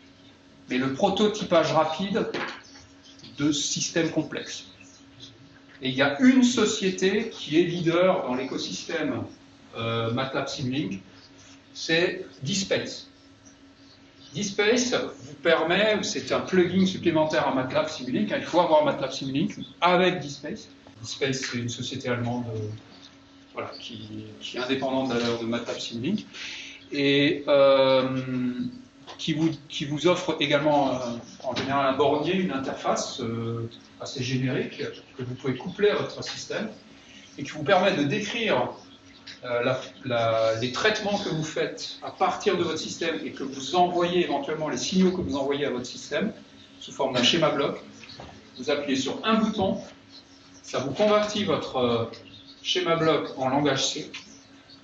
B: mais le prototypage rapide de systèmes complexes. Et il y a une société qui est leader dans l'écosystème MATLAB Simulink, c'est DSpace. DSpace vous permet, c'est un plugin supplémentaire à MATLAB Simulink, il faut avoir MATLAB Simulink avec DSpace. DSpace, c'est une société allemande qui est indépendante d'ailleurs de MATLAB Simulink, et qui vous offre également en général un bornier, une interface assez générique que vous pouvez coupler à votre système et qui vous permet de décrire les traitements que vous faites à partir de votre système et que vous envoyez éventuellement les signaux que vous envoyez à votre système sous forme d'un schéma bloc. Vous appuyez sur un bouton, ça vous convertit votre schéma bloc en langage C,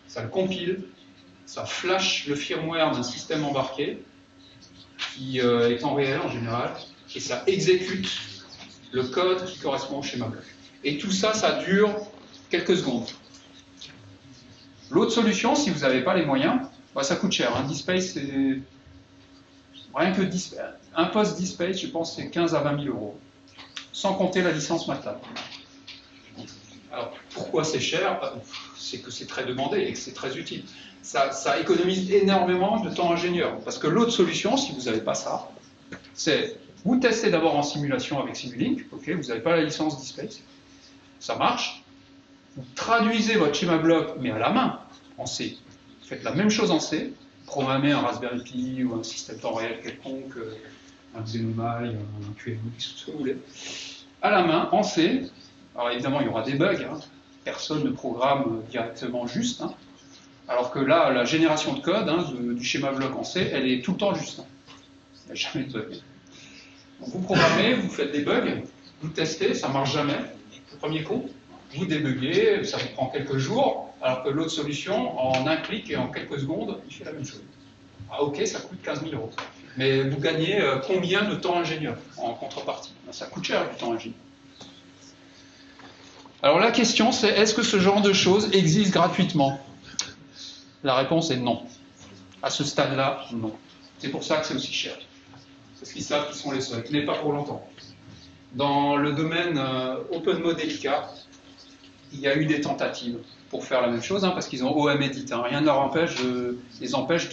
B: ça le compile, ça flash le firmware d'un système embarqué qui est en réel en général, et ça exécute le code qui correspond au schéma bloc. Et tout ça, ça dure quelques secondes. L'autre solution, si vous n'avez pas les moyens, ça coûte cher. DSpace, c'est rien que un poste DSpace, je pense, c'est 15 à 20 000 euros, sans compter la licence MATLAB. Alors, pourquoi c'est cher? C'est que c'est très demandé et que c'est très utile. Ça économise énormément de temps ingénieur. Parce que l'autre solution, si vous n'avez pas ça, c'est vous testez d'abord en simulation avec Simulink, ok, vous n'avez pas la licence DSpace, ça marche, vous traduisez votre schéma bloc, mais à la main, en C. Vous faites la même chose en C, programmez un Raspberry Pi ou un système temps réel quelconque, un Xenomai, un QMX, tout ce que vous voulez, à la main, en C. Alors évidemment, il y aura des bugs, personne ne programme directement juste, alors que là, la génération de code du schéma bloc en C, elle est tout le temps juste. Il n'y a jamais de bug. Donc vous programmez, vous faites des bugs, vous testez, ça ne marche jamais, le premier coup, vous débuguez, ça vous prend quelques jours, alors que l'autre solution, en un clic et en quelques secondes, il fait la même chose. Ah ok, ça coûte 15 000 euros. Mais vous gagnez combien de temps ingénieur en contrepartie? Ça coûte cher du temps agile. Alors la question c'est, est-ce que ce genre de choses existe gratuitement? La réponse est non. À ce stade-là, non. C'est pour ça que c'est aussi cher. Parce qu'ils savent qu'ils sont les seuls, mais pas pour longtemps. Dans le domaine OpenModelica, il y a eu des tentatives pour faire la même chose, hein, parce qu'ils ont OM-Edit. Hein. Rien ne les empêche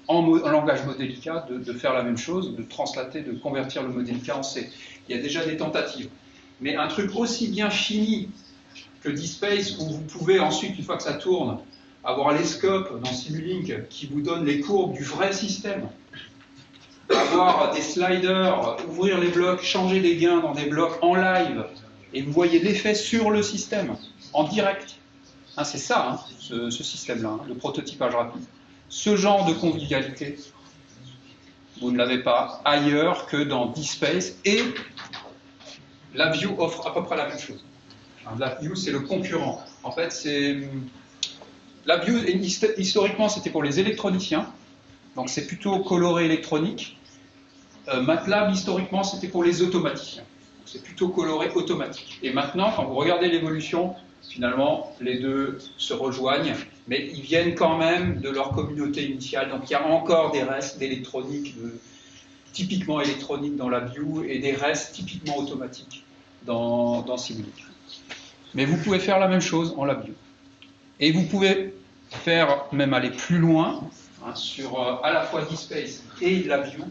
B: en langage Modelica de faire la même chose, de translater, de convertir le Modelica en C. Il y a déjà des tentatives. Mais un truc aussi bien fini que DSpace, où vous pouvez ensuite, une fois que ça tourne, avoir les scopes dans Simulink qui vous donnent les courbes du vrai système, avoir des sliders, ouvrir les blocs, changer les gains dans des blocs en live, et vous voyez l'effet sur le système, en direct. Hein, c'est ça, hein, ce système-là, hein, le prototypage rapide. Ce genre de convivialité, vous ne l'avez pas ailleurs que dans DSpace, et LabVIEW offre à peu près la même chose. LabVIEW, c'est le concurrent. En fait, LabVIEW, historiquement, c'était pour les électroniciens, donc c'est plutôt coloré électronique. MATLAB, historiquement, c'était pour les automaticiens. C'est plutôt coloré automatique. Et maintenant, quand vous regardez l'évolution, finalement, les deux se rejoignent, mais ils viennent quand même de leur communauté initiale. Donc il y a encore des restes d'électronique, typiquement électronique dans LabVIEW, et des restes typiquement automatiques dans Simulink. Mais vous pouvez faire la même chose en LabVIEW. Et vous pouvez faire, même aller plus loin, hein, sur à la fois DSpace et LabVIEW.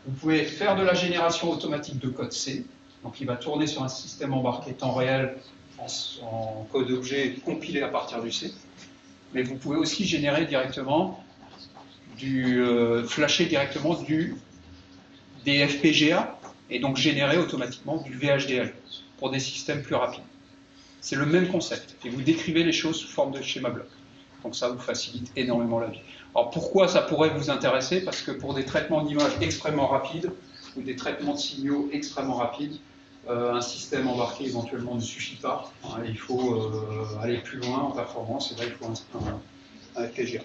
B: Vous pouvez faire de la génération automatique de code C, donc il va tourner sur un système embarqué temps réel en code objet compilé à partir du C. Mais vous pouvez aussi générer directement flasher directement des FPGA et donc générer automatiquement du VHDL pour des systèmes plus rapides. C'est le même concept et vous décrivez les choses sous forme de schéma bloc. Donc ça vous facilite énormément la vie. Alors pourquoi ça pourrait vous intéresser? Parce que pour des traitements d'images extrêmement rapides ou des traitements de signaux extrêmement rapides, un système embarqué éventuellement ne suffit pas. Hein, il faut aller plus loin en performance et là il faut un FPGA.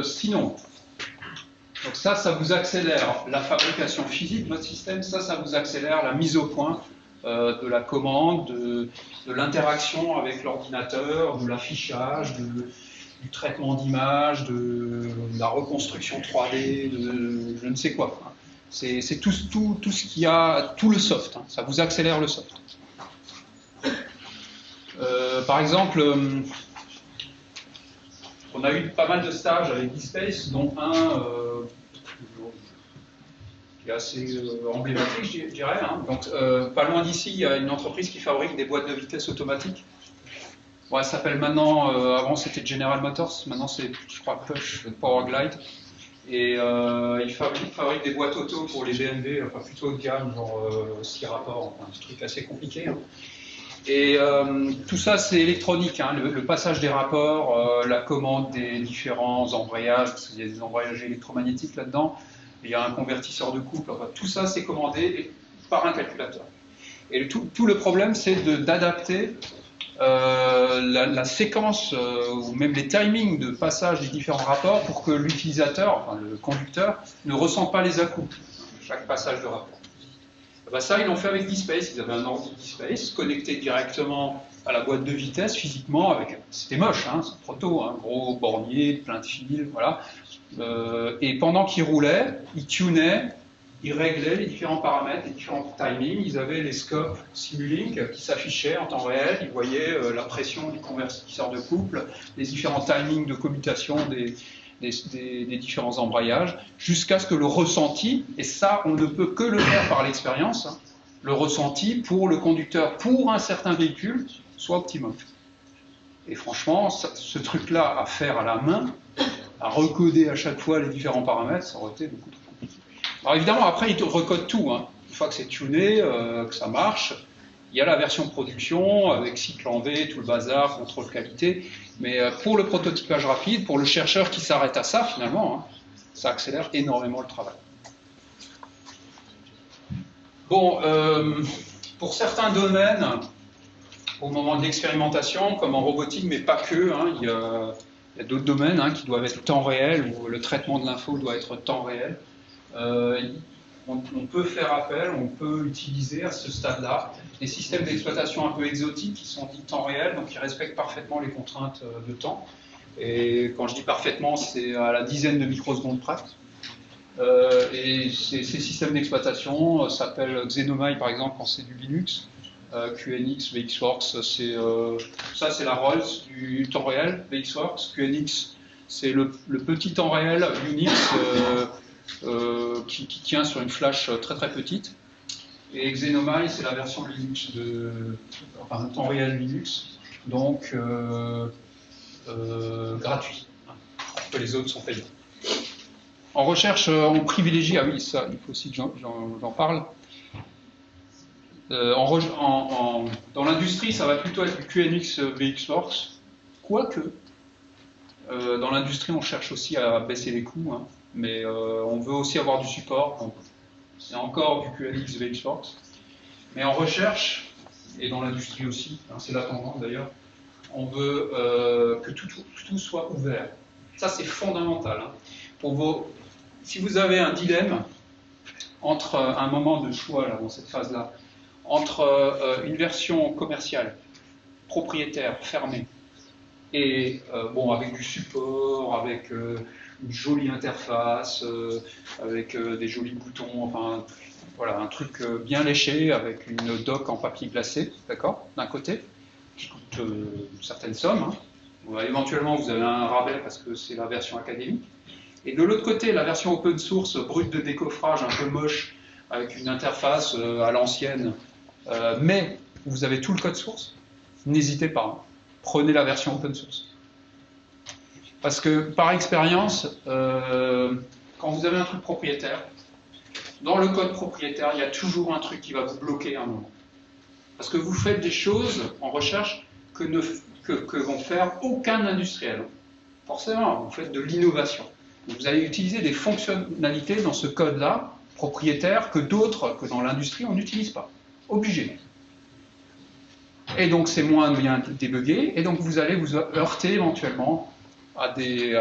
B: Sinon, donc ça vous accélère la fabrication physique de votre système, ça vous accélère la mise au point de la commande, de l'interaction avec l'ordinateur, de l'affichage, du traitement d'image, de la reconstruction 3D, de je ne sais quoi. C'est tout ce qu'il y a, tout le soft, hein, ça vous accélère le soft. Par exemple, on a eu pas mal de stages avec DSpace, dont un qui est assez emblématique, je dirais. Hein. Donc, pas loin d'ici, il y a une entreprise qui fabrique des boîtes de vitesse automatiques. Bon, elle s'appelle maintenant, avant c'était General Motors, maintenant c'est, je crois, Push Powerglide. Et ils fabriquent des boîtes auto pour les BMW, enfin plutôt haut de gamme, genre 6 rapports, enfin, un truc assez compliqué. Hein. Et tout ça, c'est électronique, hein, le passage des rapports, la commande des différents embrayages, parce qu'il y a des embrayages électromagnétiques là-dedans, il y a un convertisseur de couple, enfin, tout ça, c'est commandé par un calculateur. Et tout le problème, c'est d'adapter la séquence ou même les timings de passage des différents rapports pour que l'utilisateur, enfin le conducteur, ne ressente pas les à-coups, chaque passage de rapport. Ben ça, ils l'ont fait avec DSpace. Ils avaient un ordi DSpace connecté directement à la boîte de vitesse physiquement. C'était moche, hein, c'est proto, hein, gros bornier, plein de fils, voilà. Et pendant qu'ils roulaient, ils tunaient, ils réglaient les différents paramètres, les différents timings. Ils avaient les scopes Simulink qui s'affichaient en temps réel. Ils voyaient la pression du convertisseur de couple, les différents timings de commutation des différents embrayages, jusqu'à ce que le ressenti, et ça on ne peut que le faire par l'expérience, hein, le ressenti pour le conducteur, pour un certain véhicule, soit optimum. Et franchement, ce truc-là à faire à la main, à recoder à chaque fois les différents paramètres, ça aurait été beaucoup trop compliqué. Alors évidemment, après, il recode tout, hein. Une fois que c'est tuné, que ça marche, il y a la version production, avec cycle en V, tout le bazar, contrôle qualité. Mais pour le prototypage rapide, pour le chercheur qui s'arrête à ça, finalement, hein, ça accélère énormément le travail. Bon, pour certains domaines, au moment de l'expérimentation, comme en robotique, mais pas que, hein, il Il y a d'autres domaines hein, qui doivent être temps réel, où le traitement de l'info doit être temps réel. On peut faire appel, on peut utiliser à ce stade-là des systèmes d'exploitation un peu exotiques qui sont dits temps réel, donc qui respectent parfaitement les contraintes de temps. Et quand je dis parfaitement, c'est à la dizaine de microsecondes près. Et ces systèmes d'exploitation s'appellent Xenomai par exemple quand c'est du Linux, QNX, VXWorks, ça c'est la Rolls du temps réel, VXWorks, QNX c'est le petit temps réel Unix qui tient sur une flash très très petite, et Xenomai c'est la version Linux enfin temps réel Linux, donc gratuit, que les autres sont payants. En recherche, on privilégie, ah oui, ça, il faut aussi que j'en parle. Dans l'industrie, ça va plutôt être du QNX VXWorks, quoique, dans l'industrie, on cherche aussi à baisser les coûts, hein, mais on veut aussi avoir du support, donc c'est encore du QNX VXWorks. Mais en recherche, et dans l'industrie aussi, hein, c'est la tendance d'ailleurs, on veut que tout soit ouvert. Ça, c'est fondamental. Hein. Si vous avez un dilemme entre un moment de choix là, dans cette phase-là, entre une version commerciale, propriétaire, fermée, et bon, avec du support, avec une jolie interface, avec des jolis boutons, enfin voilà, un truc bien léché, avec une doc en papier glacé, d'accord, d'un côté, qui coûte une certaine somme. Hein. Éventuellement, vous avez un rabais parce que c'est la version académique. Et de l'autre côté, la version open source, brute de décoffrage, un peu moche, avec une interface à l'ancienne, mais vous avez tout le code source, n'hésitez pas, hein. Prenez la version open source. Parce que, par expérience, quand vous avez un truc propriétaire, dans le code propriétaire, il y a toujours un truc qui va vous bloquer à un moment. Parce que vous faites des choses en recherche que vont faire aucun industriel. Forcément, vous faites de l'innovation. Vous allez utiliser des fonctionnalités dans ce code-là, propriétaire, que d'autres, que dans l'industrie, on n'utilise pas. Obligé. Et donc c'est moins bien débugué, et donc vous allez vous heurter éventuellement à des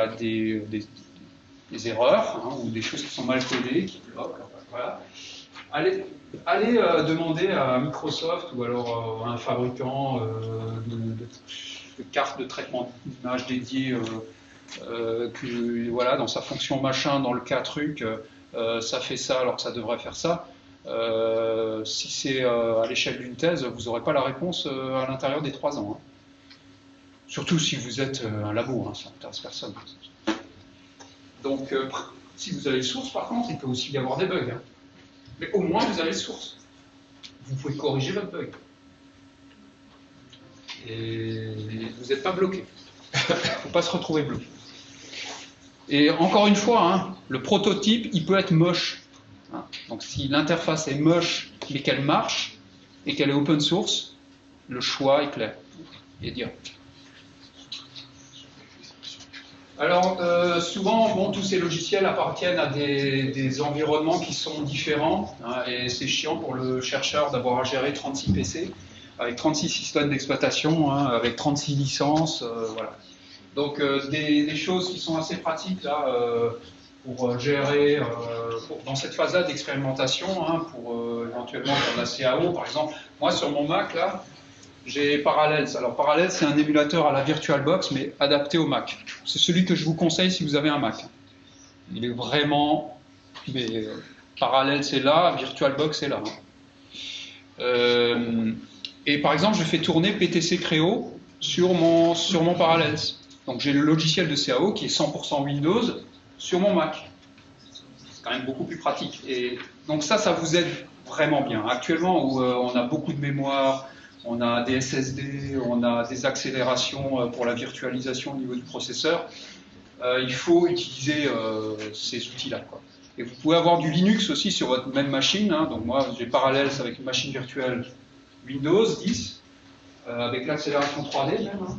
B: erreurs, hein, ou des choses qui sont mal codées, qui bloquent. Voilà. Allez demander à Microsoft ou alors à un fabricant de cartes de traitement d'image dédiées que voilà, dans sa fonction machin, dans le cas truc, ça fait ça alors que ça devrait faire ça. Si c'est à l'échelle d'une thèse, vous n'aurez pas la réponse à l'intérieur des 3 ans. Hein. Surtout si vous êtes un labo, hein, ça n'intéresse personne. Donc, si vous avez les sources, par contre, il peut aussi y avoir des bugs. Hein. Mais au moins, vous avez les sources. Vous pouvez corriger votre bug. Et vous n'êtes pas bloqué. Il ne faut pas se retrouver bloqué. Et encore une fois, hein, le prototype, il peut être moche. Hein. Donc si l'interface est moche, mais qu'elle marche, et qu'elle est open source, le choix est clair et direct. Alors, souvent, bon, tous ces logiciels appartiennent à des environnements qui sont différents, hein, et c'est chiant pour le chercheur d'avoir à gérer 36 PC, avec 36 systèmes d'exploitation, hein, avec 36 licences, voilà. Donc, des choses qui sont assez pratiques, là, pour gérer, dans cette phase-là d'expérimentation, hein, pour éventuellement faire de la CAO, par exemple. Moi, sur mon Mac, là, j'ai Parallels. Alors Parallels, c'est un émulateur à la VirtualBox, mais adapté au Mac. C'est celui que je vous conseille si vous avez un Mac. Il est vraiment... Mais, Parallels c'est là, VirtualBox c'est là. Et par exemple, je fais tourner PTC Creo sur mon Parallels. Donc j'ai le logiciel de CAO qui est 100% Windows sur mon Mac. C'est quand même beaucoup plus pratique. Et donc ça vous aide vraiment bien. Actuellement, où on a beaucoup de mémoire, on a des SSD, on a des accélérations pour la virtualisation au niveau du processeur. Il faut utiliser ces outils-là, quoi. Et vous pouvez avoir du Linux aussi sur votre même machine. Hein. Donc moi, j'ai Parallels avec une machine virtuelle Windows 10, avec l'accélération 3D même. Hein.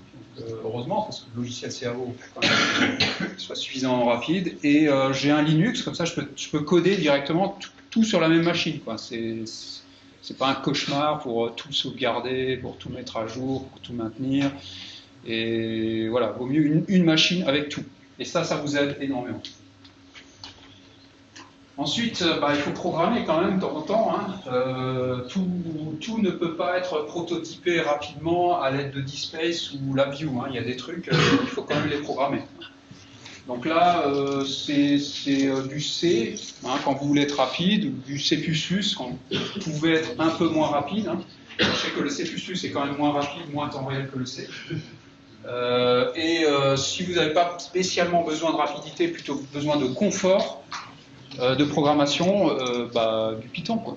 B: Heureusement, parce que le logiciel CAO quand même, soit suffisamment rapide. Et j'ai un Linux, comme ça je peux coder directement tout sur la même machine, quoi. C'est pas un cauchemar pour tout sauvegarder, pour tout mettre à jour, pour tout maintenir. Et voilà, vaut mieux une machine avec tout. Et ça vous aide énormément. Ensuite, il faut programmer quand même de temps en temps. Hein. Tout ne peut pas être prototypé rapidement à l'aide de DSpace ou LabVIEW. Hein. Il y a des trucs, il faut quand même les programmer. Donc là, c'est du C, hein, quand vous voulez être rapide, ou du C++ quand vous pouvez être un peu moins rapide. Hein. Je sais que le C++ est quand même moins rapide, moins temps réel que le C. Si vous n'avez pas spécialement besoin de rapidité, plutôt besoin de confort de programmation, du Python, quoi.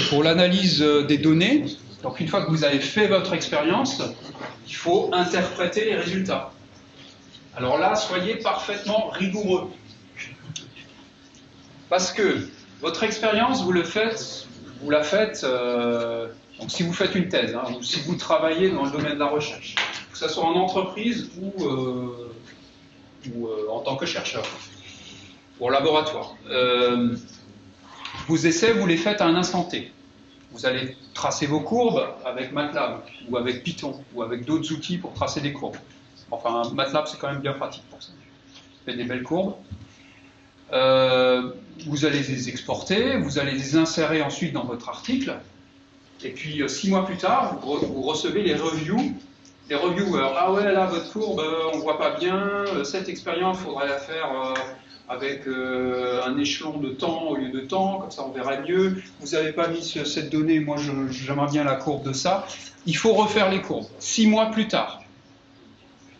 B: Pour l'analyse des données, donc une fois que vous avez fait votre expérience, il faut interpréter les résultats. Alors là, soyez parfaitement rigoureux. Parce que votre expérience, vous la faites, donc si vous faites une thèse, hein, ou si vous travaillez dans le domaine de la recherche, que ce soit en entreprise ou en tant que chercheur, ou en laboratoire. Vos essais, vous les faites à un instant T. Vous allez tracer vos courbes avec MATLAB, ou avec Python, ou avec d'autres outils pour tracer des courbes. Enfin, MATLAB, c'est quand même bien pratique pour ça. Vous faites des belles courbes. Vous allez les exporter, vous allez les insérer ensuite dans votre article, et puis 6 mois plus tard, vous recevez les reviews des reviewers. Ah ouais, là, votre courbe, on voit pas bien, cette expérience, il faudrait la faire avec un échelon de temps au lieu de temps, comme ça on verra mieux. Vous n'avez pas mis cette donnée, moi j'aimerais bien la courbe de ça. Il faut refaire les courbes. 6 mois plus tard,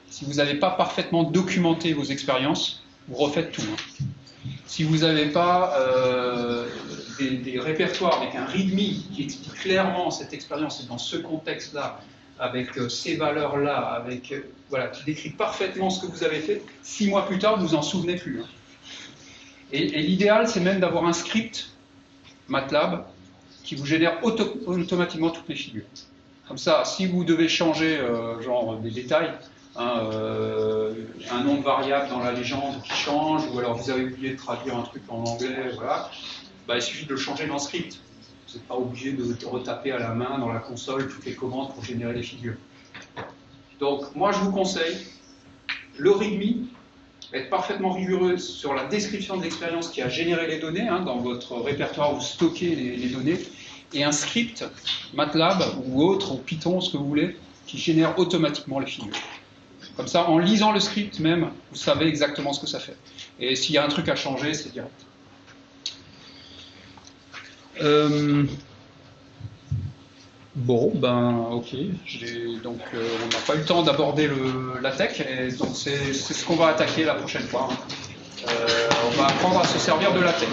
B: si vous n'avez pas parfaitement documenté vos expériences, vous refaites tout. Hein. Si vous n'avez pas des répertoires avec un README qui explique clairement cette expérience et dans ce contexte-là, avec ces valeurs-là, qui décrit parfaitement ce que vous avez fait, 6 mois plus tard, vous vous en souvenez plus. Hein. Et l'idéal, c'est même d'avoir un script MATLAB qui vous génère automatiquement toutes les figures. Comme ça, si vous devez changer des détails, un nom de variable dans la légende qui change, ou alors vous avez oublié de traduire un truc en anglais, voilà, il suffit de le changer dans le script. Vous n'êtes pas obligé de retaper à la main dans la console toutes les commandes pour générer les figures. Donc, moi, je vous conseille le README, être parfaitement rigoureux sur la description de l'expérience qui a généré les données, hein, dans votre répertoire où vous stockez les données, et un script MATLAB ou autre, ou Python, ce que vous voulez, qui génère automatiquement les figures. Comme ça, en lisant le script même, vous savez exactement ce que ça fait. Et s'il y a un truc à changer, c'est direct. Ok. Donc, on n'a pas eu le temps d'aborder la tech, et donc c'est ce qu'on va attaquer la prochaine fois. On va apprendre à se servir de la tech.